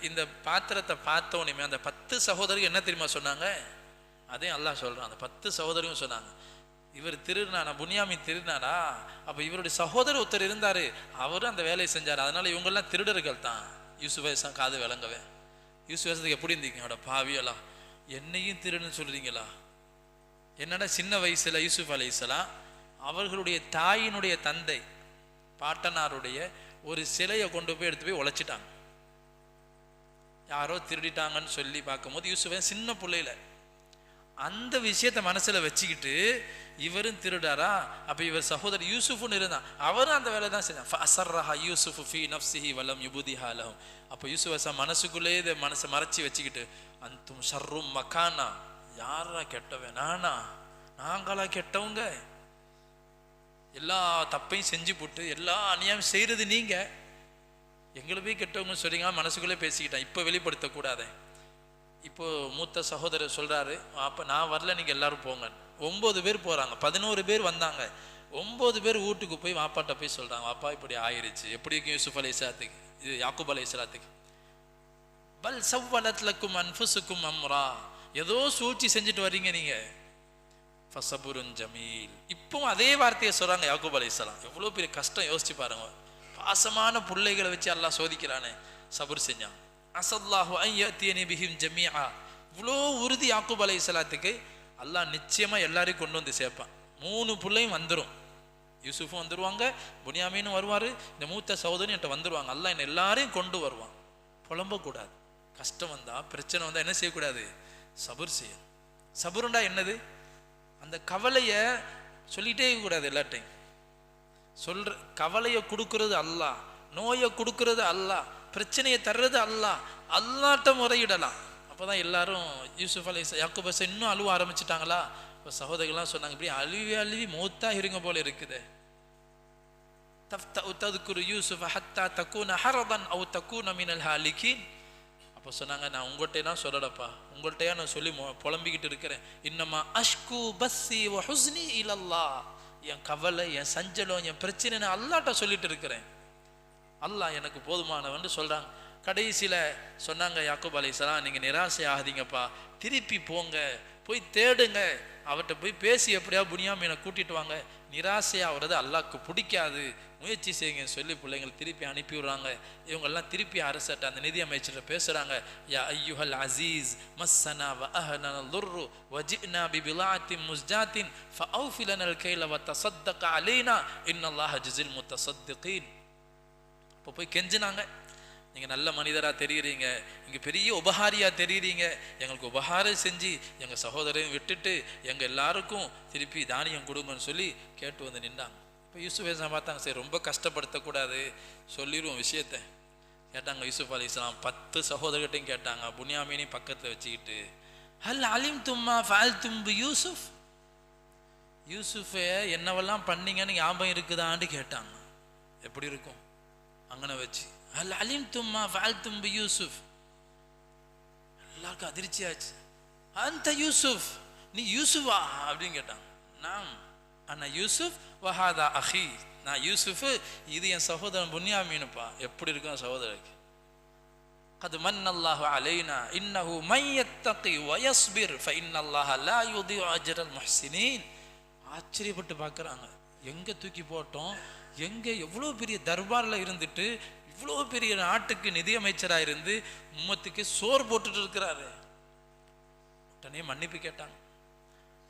இந்த பாத்திரத்தை பார்த்தோன்னே அந்த 10 சகோதரர்கள் என்ன தெரியுமா சொன்னாங்க? அதையும் அல்லாஹ் சொல்றான். அந்த 10 சகோதரரும் சொன்னாங்க, இவர் திருடினானா, புன்யாமீன் திருடினாரா, அப்ப இவருடைய சகோதரர் ஒருத்தர் இருந்தாரு, அவரும் அந்த வேலையை செஞ்சார், அதனால இவங்கெல்லாம் திருடர்கள் தான். யூசுஃப் காது விளங்கவே. யூசுஃப் எப்படி இருந்தீங்க அவட பாவியெல்லாம், என்னையும் திருடுன்னு சொல்றீங்களா? என்னடா சின்ன வயசுல யூசுஃப் அலைஹிஸ்ஸலாம் அவர்களுடைய தாயினுடைய தந்தை பாட்டனாருடைய ஒரு சிலையை கொண்டு போய் எடுத்து போய் உழைச்சிட்டாங்க. யாரோ திருடிட்டாங்கன்னு சொல்லி பார்க்கும்போது யூசுஃப் சின்ன பிள்ளையில அந்த விஷயத்தை மனசுல வச்சுக்கிட்டு இவரும் திருடாரா, அப்ப இவர் சகோதரர் யூசுஃப்னு இருந்தான், அவரும் அந்த வேலை தான் செஞ்சான். ஃபஅஸர்ரஹா யூசுஃபு ஃபீ நஃப்ஸிஹி வலம் யுப்திஹா லஹும். அப்ப யூசுஃப் மனசுக்குள்ளேயே இதை மனசை மறைச்சி வச்சுக்கிட்டு, அன்தும் ஷர்ரும் மக்கானா, யாரா கெட்டவன், நானா, நாங்களா கெட்டவங்க, எல்லா தப்பையும் செஞ்சு போட்டு எல்லா அநியாயம் செய்யறது நீங்க, எங்களை போய் கெட்டவங்க சொல்றீங்க, மனசுக்குள்ளே பேசிக்கிட்டான். இப்போ வெளிப்படுத்தக்கூடாது. இப்போ மூத்த சகோதரர் சொல்றாரு, அப்ப நான் வரல, நீங்க எல்லாரும் போங்க. 9 பேர் போறாங்க, 11 பேர் வந்தாங்க. 9 பேர் வீட்டுக்கு போய் வாப்பாட்ட போய் சொல்றாங்க, வாப்பா இப்படி ஆயிருச்சு. எப்படி இருக்கும் யூசுஃப் அலைஹிஸ்ஸலாத்துக்கு, இது யாக்கூப் அலைஹிஸ்ஸலாத்துக்கு. பல் சவ்வலத் லக்கும் அன்ஃபுசுக்கும் அம்ரா, ஏதோ சூழ்ச்சி செஞ்சுட்டு வர்றீங்க நீங்க. ஃபஸபுருன் ஜமீல், இப்பவும் அதே வார்த்தையை சொல்றாங்க யாக்கூப் அலைஹிஸ்ஸலாம். எவ்வளவு பெரிய கஷ்டம் யோசிச்சு பாருங்க. பாசமான பிள்ளைகளை வச்சு அல்லாஹ் சோதிக்கிறானே, சபுர் செஞ்சான். அஸல்லாஹு அன் யஅதியனி பிஹிம் ஜமீஆ, இவ்வளோ உறுதி யாக்கூப் அலைஹிஸ்ஸலாத்துக்கு. அல்லாஹ் நிச்சயமா எல்லாரையும் கொண்டு வந்து சேர்ப்பான். 3 பிள்ளையும் வந்துடும், யூசுஃபும் வந்துருவாங்க, புன்யாமீனும் வருவாரு, இந்த மூத்த சகோதரன் என்கிட்ட வந்துருவாங்க. அல்லாஹ் என்ன எல்லாரையும் கொண்டு வருவான். புலம்பக்கூடாது, கஷ்டம் வந்தா பிரச்சனை வந்தா என்ன செய்யக்கூடாது, சபுர் செய்யும். சபுருண்டா என்னது, அந்த கவலையை சொல்லிட்டே கூடாது. எல்லாட்டையும் சொல்ற கவலையை கொடுக்கறது அல்லாஹ், நோயை கொடுக்கறது அல்லாஹ், பிரச்சனையை தர்றது அல்லாஹ். அல்லாட்ட முறையிடலாம். அப்போதான் எல்லாரும் யூசுஃப் அலைஹிஸ்ஸலாம் யாக்கூப் இன்னும் அழுவ ஆரம்பிச்சுட்டாங்களா. இப்போ சகோதரிகள்லாம் சொன்னாங்க, இப்படி அழுவி அழுவி மௌத்தா இருங்க போல இருக்குது. தத்குரு யூசுஃப் ஹத்தா தக்கூன ஹரதன் அவ் தக்கூன மினல் ஹாலிகின். அப்போ சொன்னாங்க, நான் உங்கள்கிட்ட சொல்லலப்பா, உங்கள்கிட்டயா நான் சொல்லி புலம்பிக்கிட்டு இருக்கிறேன். இன்னமா அஷ்கு பஸ்ஸி வ ஹுஸ்னி இலல்லாஹ், என் கவலை, என் சஞ்சலம், என் பிரச்சனை நான் அல்லாட்ட சொல்லிட்டு இருக்கிறேன். அல்லாஹ் எனக்கு போதுமானவன்னு சொல்றாங்க. கடைசியில சொன்னாங்க யாக்கூப் அலைஹிஸ்ஸலாம், நீங்க நிராசை ஆகாதீங்கப்பா, திருப்பி போங்க, போய் தேடுங்க, அவர்கிட்ட போய் பேசி எப்படியா புனியாமீனை கூட்டிட்டு வாங்க, நிராசையாக வர்றது அல்லாஹ்க்கு பிடிக்காது, முயற்சி செய்யுங்கன்னு சொல்லி பிள்ளைங்களை திருப்பி அனுப்பி விடுறாங்க. இவங்கெல்லாம் திருப்பி அரசட்ட அந்த நிதி அமைச்சர்கிட்ட பேசுகிறாங்க. யா ஐயுஹல் அசீஸ் மஸ்ஸனா வ அஹ்லனா துர்ரு வஜினா பிபிலாத்தின் முஸ்ஜாத்தின் ஃபஅவ்ஃபிலனல் கைல வ தஸத்தக அலைனா இன்னல்லாஹ ஜஸில் முத்தஸத்திகீன். இப்போ போய் கெஞ்சினாங்க, நீங்கள் நல்ல மனிதராக தெரியுறீங்க, இங்கே பெரிய உபகாரியாக தெரியுறீங்க, எங்களுக்கு உபகாரம் செஞ்சு எங்கள் சகோதரையும் விட்டுட்டு எங்கள் எல்லாருக்கும் திருப்பி தானியம் கொடுங்கன்னு சொல்லி கேட்டு வந்து நின்றாங்க. இப்போ யூசுப் அலைஹிஸ்ஸலாம் பார்த்தாங்க, சரி ரொம்ப கஷ்டப்படுத்தக்கூடாது, சொல்லிடுவோம் விஷயத்தை. கேட்டாங்க யூசுப் அலைஹிஸ்ஸலாம் 10 சகோதரர்கிட்டையும் கேட்டாங்க, புனியாமீனையும் பக்கத்தில் வச்சுக்கிட்டு, ஹல் அலிம் தும்மா ஃபால் தும்பு யூசுஃப், யூசுஃபை என்னவெல்லாம் பண்ணீங்கன்னு ஞாபகம் இருக்குதான்னு கேட்டாங்க. எப்படி இருக்கும் அங்கன வச்சு, ஹல் அலிம் தும்மா ஃபால் தும்பு யூசுஃப். எல்லாருக்கும் அதிர்ச்சி ஆச்சு. அந்த யூசுஃப், நீ யூசுஃபா அப்படின்னு கேட்டாங்க. நாம் அண்ணா யூசுஃப் வஹாதா அஹி, நான் யூசுஃப், இது என் சகோதரன் புன்யாமீனுப்பா. எப்படி இருக்கும் சகோதரருக்கு? கத் மன்னல்லாஹு அலைனா இன்னஹு மன் யத்தகி வ யஸ்பிர் ஃபஇன்னல்லாஹ லா யுதிஉ அஜ்ரல் முஹ்ஸினீன். ஆச்சரியப்பட்டு பார்க்குறாங்க, எங்கே தூக்கி போட்டோம், எங்கே எவ்வளோ பெரிய தர்பாரில் இருந்துட்டு இவ்வளோ பெரிய நாட்டுக்கு நிதியமைச்சராக இருந்து உம்மத்துக்கு சோறு போட்டுட்டு இருக்கிறாரு. உடனே மன்னிப்பு கேட்டாங்க.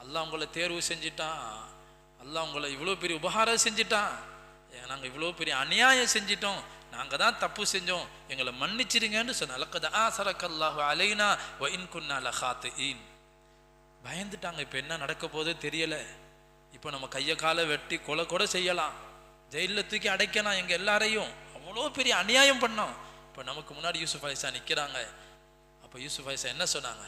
அல்லாஹ் உங்களை தேர்வு செஞ்சிட்டான், அல்லாஹ் உங்களை இவ்வளோ பெரிய உபகாரம் செஞ்சிட்டான், நாங்கள் இவ்வளோ பெரிய அநியாயம் செஞ்சிட்டோம், நாங்கள் தான் தப்பு செஞ்சோம், எங்களை மன்னிச்சிருங்கன்னு சொன்ன. லக்கத் ஆஸரக்கல்லாஹு அலைனா வ இன் குன்னா லகாத்திஈன். பயந்துட்டாங்க, இப்போ என்ன நடக்க போதே தெரியலை, இப்போ நம்ம கையை காலை வெட்டி கொலை கூட செய்யலாம், ஜெயிலில் தூக்கி அடைக்கலாம் எங்கள் எல்லாரையும், அவ்வளோ பெரிய அநியாயம் பண்ணோம். இப்போ நமக்கு முன்னாடி யூசுப் அலைஹிஸ்ஸலாம் நிற்கிறாங்க. அப்போ யூசுப் அலைஹிஸ்ஸலாம் என்ன சொன்னாங்க?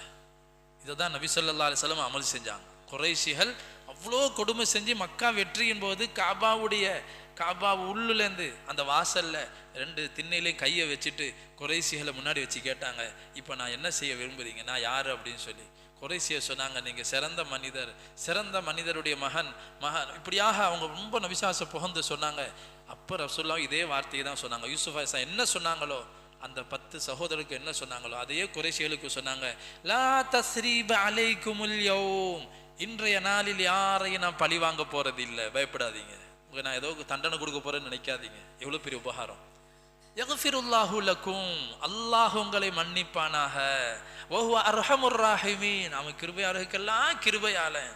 இதை தான் நபி ஸல்லல்லாஹு அலைஹி வஸல்லம் அமல் செஞ்சாங்க. குறைஷிகள் அவ்வளோ கொடுமை செஞ்சு மக்கா வெற்றியின் போது காபா உள்ளுலேருந்து அந்த வாசலில் 2 திண்ணையிலையும் கையை வச்சுட்டு குறைஷிகளை முன்னாடி வச்சு கேட்டாங்க, இப்போ நான் என்ன செய்ய விரும்புகிறீங்க, நான் யார் அப்படின்னு சொல்லி. குறைஷியை சொன்னாங்க, நீங்கள் சிறந்த மனிதர், சிறந்த மனிதருடைய மகன். இப்படியாக அவங்க ரொம்ப நபிசாச புகழ்ந்து சொன்னாங்க. அப்போ ரசூலுல்லாஹ் இதே வார்த்தையை தான் சொன்னாங்க. யூசுப் அலைஹிஸ்ஸலாம் என்ன சொன்னாங்களோ, அந்த 10 சகோதரருக்கு என்ன சொன்னாங்களோ அதையே குறைஷிகளுக்கு சொன்னாங்க. லா தஸ்ரீப அலைக்குமுல் யௌம், இன்றைய நாளில் யாரையும் நான் பழி வாங்க போறது இல்லை, பயப்படாதீங்க, உங்களுக்கு நான் ஏதோ தண்டனை கொடுக்க போறேன்னு நினைக்காதீங்க. எவ்வளோ பெரிய உபகாரம். யக்ஃபிருல்லாஹு லக்கும், அல்லாஹ் உங்களை மன்னிப்பானாக. வஹுவ அர்ஹமுர் ராஹிமீன், அவன் கிருபையாளருக்கெல்லாம் கிருபையாளன்.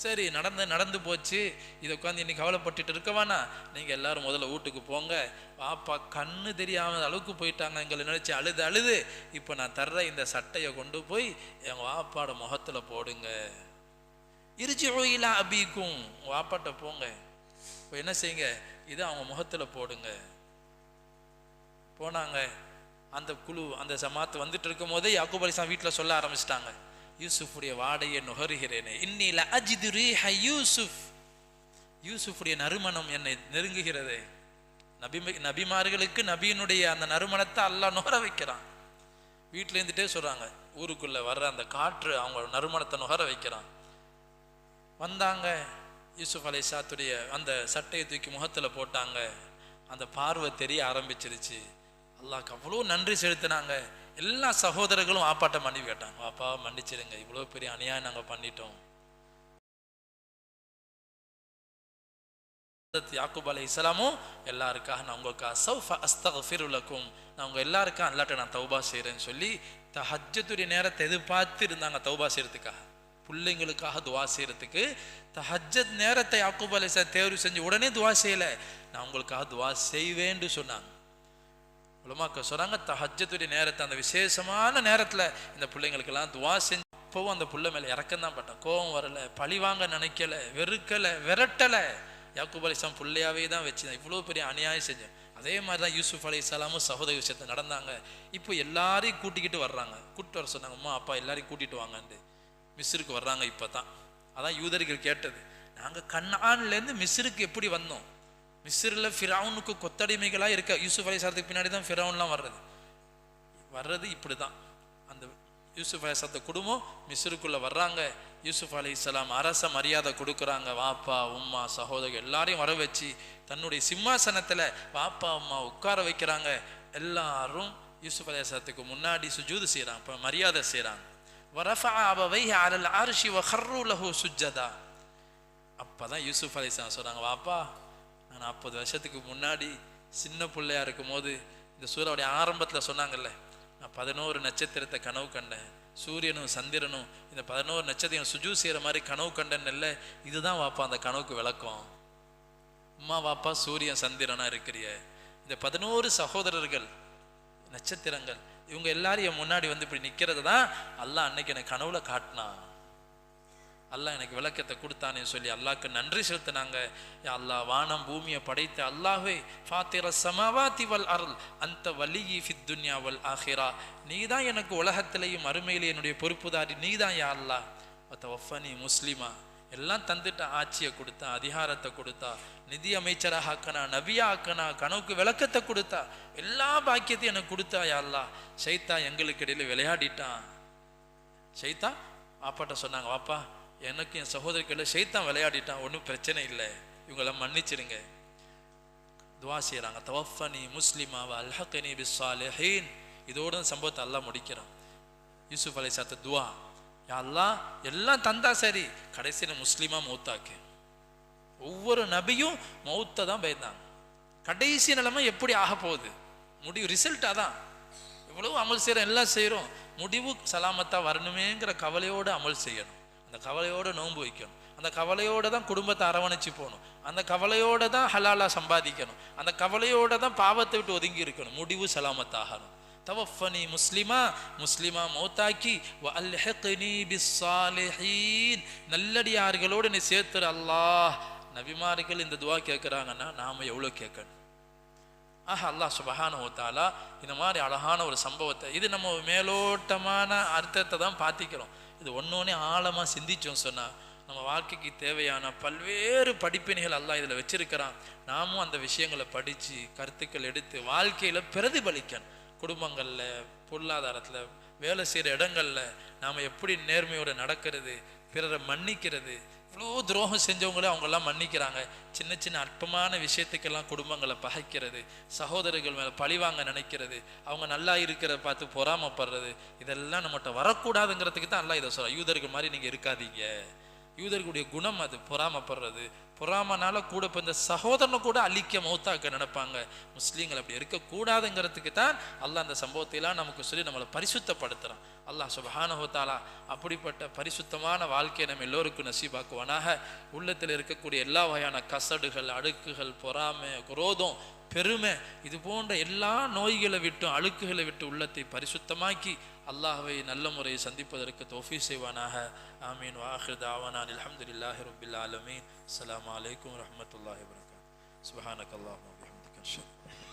சரி, நடந்து போச்சு, இதை உட்காந்து இன்னைக்கு கவலைப்பட்டுட்டு இருக்கவானா, நீங்கள் எல்லாரும் முதல்ல வீட்டுக்கு போங்க. பாப்பா கண்ணு தெரியாத அளவுக்கு போயிட்டாங்க, எங்களை நினைச்சு அழுது இப்போ நான் தர்ற இந்த சட்டையை கொண்டு போய் எங்கள் வாப்பாட முகத்தில் போடுங்க. இர்ஜிஉ இலா அபீக்கும், உங்கள் வாப்பாட்ட போங்க, இப்போ என்ன செய்யுங்க, இதை அவங்க முகத்தில் போடுங்க. போனாங்க. அந்த குழு அந்த ஜமாத் வந்துட்டு இருக்கும் போதே யாக்கூப் அலைஹிஸ்ஸலாம் வீட்டில் சொல்ல ஆரம்பிச்சிட்டாங்க, யூசுஃபுடைய வாடையை நுகருகிறேனே, இன்னி லஅஜிது ரீஹ யூசுஃப், யூசுஃபுடைய நறுமணம் என்னை நெருங்குகிறது. நபிமார்களுக்கு நபியினுடைய அந்த நறுமணத்தை அல்லாஹ் நுகர வைக்கிறான். வீட்டில் இருந்துட்டே சொல்கிறாங்க, ஊருக்குள்ளே வர்ற அந்த காற்று அவங்க நறுமணத்தை நுகர வைக்கிறான். வந்தாங்க, யூசுப் அலைஹிஸ்ஸலாத்துடைய அந்த சட்டையை தூக்கி முகத்தில் போட்டாங்க. அந்த பார்வை தெரிய ஆரம்பிச்சிருச்சு. அல்லாஹ்க்கு அவ்வளோ நன்றி செலுத்தினாங்க. எல்லா சகோதரர்களும் வாப்பாட்ட மன்னிப்பு கேட்டாங்க, வாப்பா மன்னிச்சிடுங்க, இவ்வளோ பெரிய அநியாயம் நாங்கள் பண்ணிட்டோம். யாக்கூப் அலைஹிஸ்ஸலாமும் எல்லாருக்காக நான் உங்களுக்காக சௌஃப அஸ்தக்ஃபிரு லக்கும், நான் உங்கள் எல்லாருக்கும் அல்லாட்ட நான் தௌபா செய்கிறேன்னு சொல்லி தஹஜ்ஜுடைய நேரத்தை எதிர்பார்த்து இருந்தாங்க தௌபா செய்கிறதுக்காக, பிள்ளைங்களுக்காக துவா செய்கிறதுக்கு. தஹஜ்ஜத் நேரத்தை யாக்கூப் அலைஹிஸ்ஸலாம் தேர்வு செஞ்சு உடனே துவா செய்யலை, நான் உங்களுக்காக துவா செய்வேன்னு சொன்னாங்க. உலமாக்கள் சொல்கிறாங்க, தஹஜ்ஜுடைய நேரத்தை அந்த விசேஷமான நேரத்தில் இந்த பிள்ளைங்களுக்கெல்லாம் துவா செஞ்சு அப்பவும் அந்த பிள்ளை மேலே இறக்கம் தான் பட்டான். கோபம் வரலை, பழிவாங்க நினைக்கலை, வெறுக்கலை, விரட்டலை. யாக்கூப் அலைஹிஸ்ஸலாம் பிள்ளையாவே தான் வச்சுதான் இவ்வளோ பெரிய அநியாயம் செஞ்சேன். அதே மாதிரி தான் யூசுப் அலைஹிஸ்ஸலாமும் சகோதர விஷயத்தை நடந்தாங்க. இப்போ எல்லாரையும் கூட்டிக்கிட்டு வர்றாங்க. கூப்பிட்டு வர சொன்னாங்க, அம்மா அப்பா எல்லாரையும் கூட்டிகிட்டு வாங்கன்ட்டு. மிஸ்ருக்கு வர்றாங்க. இப்போ தான் அதான் யூதர்கள் கேட்டது, நாங்கள் கண்ணான்லேருந்து மிஸ்ருக்கு எப்படி வந்தோம், மிஸ்ரில் ஃபிரௌனுக்கு கொத்தடிமைகளாக இருக்க, யூசுப் அலைஹிஸ்ஸலாத்துக்கு பின்னாடி தான் ஃபிரௌன்லாம் வர்றது இப்படி தான். அந்த யூசுப் அலைஹிஸ்ஸலாத்து குடும்பம் மிஸ்ருக்குள்ளே வர்றாங்க. யூசுப் அலைஹிஸ்ஸலாம் அரச மரியாதை கொடுக்குறாங்க. வாப்பா உம்மா சகோதரர் எல்லாரையும் வர வச்சு தன்னுடைய சிம்மாசனத்தில் வாப்பா அம்மா உட்கார வைக்கிறாங்க. எல்லாரும் யூசுப் அலைஹிஸ்ஸலாத்துக்கு முன்னாடி சுஜூது செய்கிறாங்க, இப்போ மரியாதை செய்கிறாங்க. வரஃபஅ அபவைஹி அலல் அர்ஷி வഖர்ரு லஹு சுஜ்ஜதா. அப்பதான் யூசுப் அலைஹிஸ்ஸலாம் சொல்றாங்க, வாப்பா நான் 40 வருஷத்துக்கு முன்னாடி சின்ன பிள்ளையா இருக்கும் போது இந்த சூறாவுடைய ஆரம்பத்தில் சொன்னாங்கல்ல, நான் 11 நட்சத்திரத்தை கனவு கண்டேன், சூரியனும் சந்திரனும் இந்த 11 நட்சத்திரம் சுஜூ செய்கிற மாதிரி கனவு கண்டேன்னு இல்லை, இதுதான் வாப்பா அந்த கனவுக்கு விளக்கம். அம்மா வாப்பா சூரியன் சந்திரனா இருக்கிறிய, இந்த 11 சகோதரர்கள் நட்சத்திரங்கள் இவங்க எல்லாரும் என் முன்னாடி வந்து இப்படி நிற்கிறது தான் அல்லாஹ் அன்னைக்கு எனக்கு கனவுல காட்டினான், அல்லாஹ் எனக்கு விளக்கத்தை கொடுத்தானே சொல்லி அல்லாஹ்க்கு நன்றி செலுத்தினாங்க. யா அல்லாஹ், வானம் பூமியை படைத்த அல்லாஹ்வே, ஃபாத்திர ஸமாவாதி வல் அர்ல் அந்த வலியி ஃபித் துன்யா வல் ஆஹிரா, நீதான் எனக்கு உலகத்திலேயும் அருமையிலே என்னுடைய பொறுப்புதாரி நீதான் யா அல்லாஹ். வத்தவஃபனி முஸ்லிமா, எல்லாம் தந்துட்ட, ஆட்சியை கொடுத்தா, அதிகாரத்தை கொடுத்தா, நிதி அமைச்சராக ஆக்கனா, நபியா ஆக்கனா, கனவுக்கு விளக்கத்தை கொடுத்தா, எல்லா பாக்கியத்தையும் எனக்கு கொடுத்தா யா அல்லாஹ். ஷைத்தா எங்களுக்கு இடையில விளையாடிட்டான். ஷைத்தா வாப்பாட்ட சொன்னாங்க, வாப்பா எனக்கு என் சகோதரிகள் ஷைத்தான் விளையாடிட்டான், ஒன்றும் பிரச்சனை இல்லை, இவங்கள மன்னிச்சிருங்க. துவா செய்கிறாங்க, தவஃபனி முஸ்லிமா வ அல்ஹக்னி பிஸ்ஸாலிஹீன். இதோட சம்பவத்தை அல்லாஹ் முடிக்கிறான். யூசுப் அலைஹிஸ்ஸலாத்து துவா, யா அல்லாஹ் எல்லாம் தந்தா சரி, கடைசியில் முஸ்லிமா மௌத்தாக்கு. ஒவ்வொரு நபியும் மௌத்தை தான் பயந்தாங்க. கடைசி நிலைமை எப்படி ஆக போகுது, முடிவு ரிசல்ட்டாக தான். இவ்வளவு அமல் செய்கிறோம், எல்லாம் செய்கிறோம், முடிவு சலாமத்தாக வரணுமேங்கிற கவலையோடு அமல் செய்யணும், அந்த கவலையோடு நோன்பு வைக்கணும், அந்த கவலையோடு தான் குடும்பத்தை அரவணைச்சு போகணும், அந்த கவலையோடு தான் ஹலாலா சம்பாதிக்கணும், அந்த கவலையோடு தான் பாவத்தை விட்டு ஒதுங்கி இருக்கணும், முடிவு சலாமத்தாகணும். தவஃபனி முஸ்லிமா, முஸ்லிமா மௌத்தாக்கி வ அல்ஹக்னி பிஸ்ஸாலிஹீன், நல்லடியார்களோடு நீ சேர்த்துற அல்லாஹ். நபிமார்கள் இந்த துவா கேட்குறாங்கன்னா நாம எவ்வளோ கேட்கணும். அல்லாஹ் சுப்ஹானஹு வ தஆலா இந்த மாதிரி அழகான ஒரு சம்பவத்தை, இது நம்ம மேலோட்டமான அர்த்தத்தை தான் பார்த்திக்கிறோம், இது ஒன்னொன்னே ஆழமாக சிந்திச்சோம் சொன்னால் நம்ம வாழ்க்கைக்கு தேவையான பல்வேறு படிப்பினைகள் அல்லாஹ் இதில் வச்சிருக்கிறான். நாமும் அந்த விஷயங்களை படித்து கருத்துக்கள் எடுத்து வாழ்க்கையில் பிரதிபலிக்கணும். குடும்பங்களில், பொருளாதாரத்தில், வேலை செய்கிற இடங்களில் நாம் எப்படி நேர்மையோடு நடக்கிறது, பிறரை மன்னிக்கிறது. இவ்வளோ துரோகம் செஞ்சவங்களே அவங்கெல்லாம் மன்னிக்கிறாங்க. சின்ன சின்ன அற்பமான விஷயத்துக்கெல்லாம் குடும்பங்களை பகைக்கிறது, சகோதரர்கள் மேலே பழிவாங்க நினைக்கிறது, அவங்க நல்லா இருக்கிறத பார்த்து பொறாமப்படுறது, இதெல்லாம் நம்மகிட்ட வரக்கூடாதுங்கிறதுக்கு தான் அல்லாஹ் இதை சொல்கிறான். யூதர்கள் மாதிரி நீங்கள் இருக்காதீங்க. யூதர்களுடைய குணம் அது, பொறாமப்படுறது. பொறாமனால கூட இப்போ இந்த சகோதரனை கூட அழிக்க மௌத்தாக்க நினைப்பாங்க. முஸ்லீம்கள் அப்படி இருக்கக்கூடாதுங்கிறதுக்கு தான் அல்லாஹ் அந்த சம்பவத்தையெல்லாம் நமக்கு சொல்லி நம்மளை பரிசுத்தப்படுத்துகிறான். அல்லாஹ் சுப்ஹானஹு வ தஆலா அப்படிப்பட்ட பரிசுத்தமான வாழ்க்கையை நம்ம எல்லோருக்கும் நசீபாக்குவானாக. உள்ளத்தில் இருக்கக்கூடிய எல்லா வகையான கசடுகள், அடுக்குகள், பொறாமை, குரோதம், பெருமை, இது போன்ற எல்லா நோய்களை விட்டும் அழுக்குகளை விட்டு உள்ளத்தை பரிசுத்தமாக்கி அல்லாஹ்வை நல்ல முறையை சந்திப்பதற்கு தௌஃபீக் செய்வானாக. ஆமீன். வாஹிர் தாவானா அல்ஹம்துலில்லாஹி ரப்பில் ஆலமீன். அஸ்ஸலாமு அலைக்கும் வரஹ்மத்துல்லாஹி வபரகாத்துஹு. சுப்ஹானக்கல்லாஹும்ம வபிஹம்திக.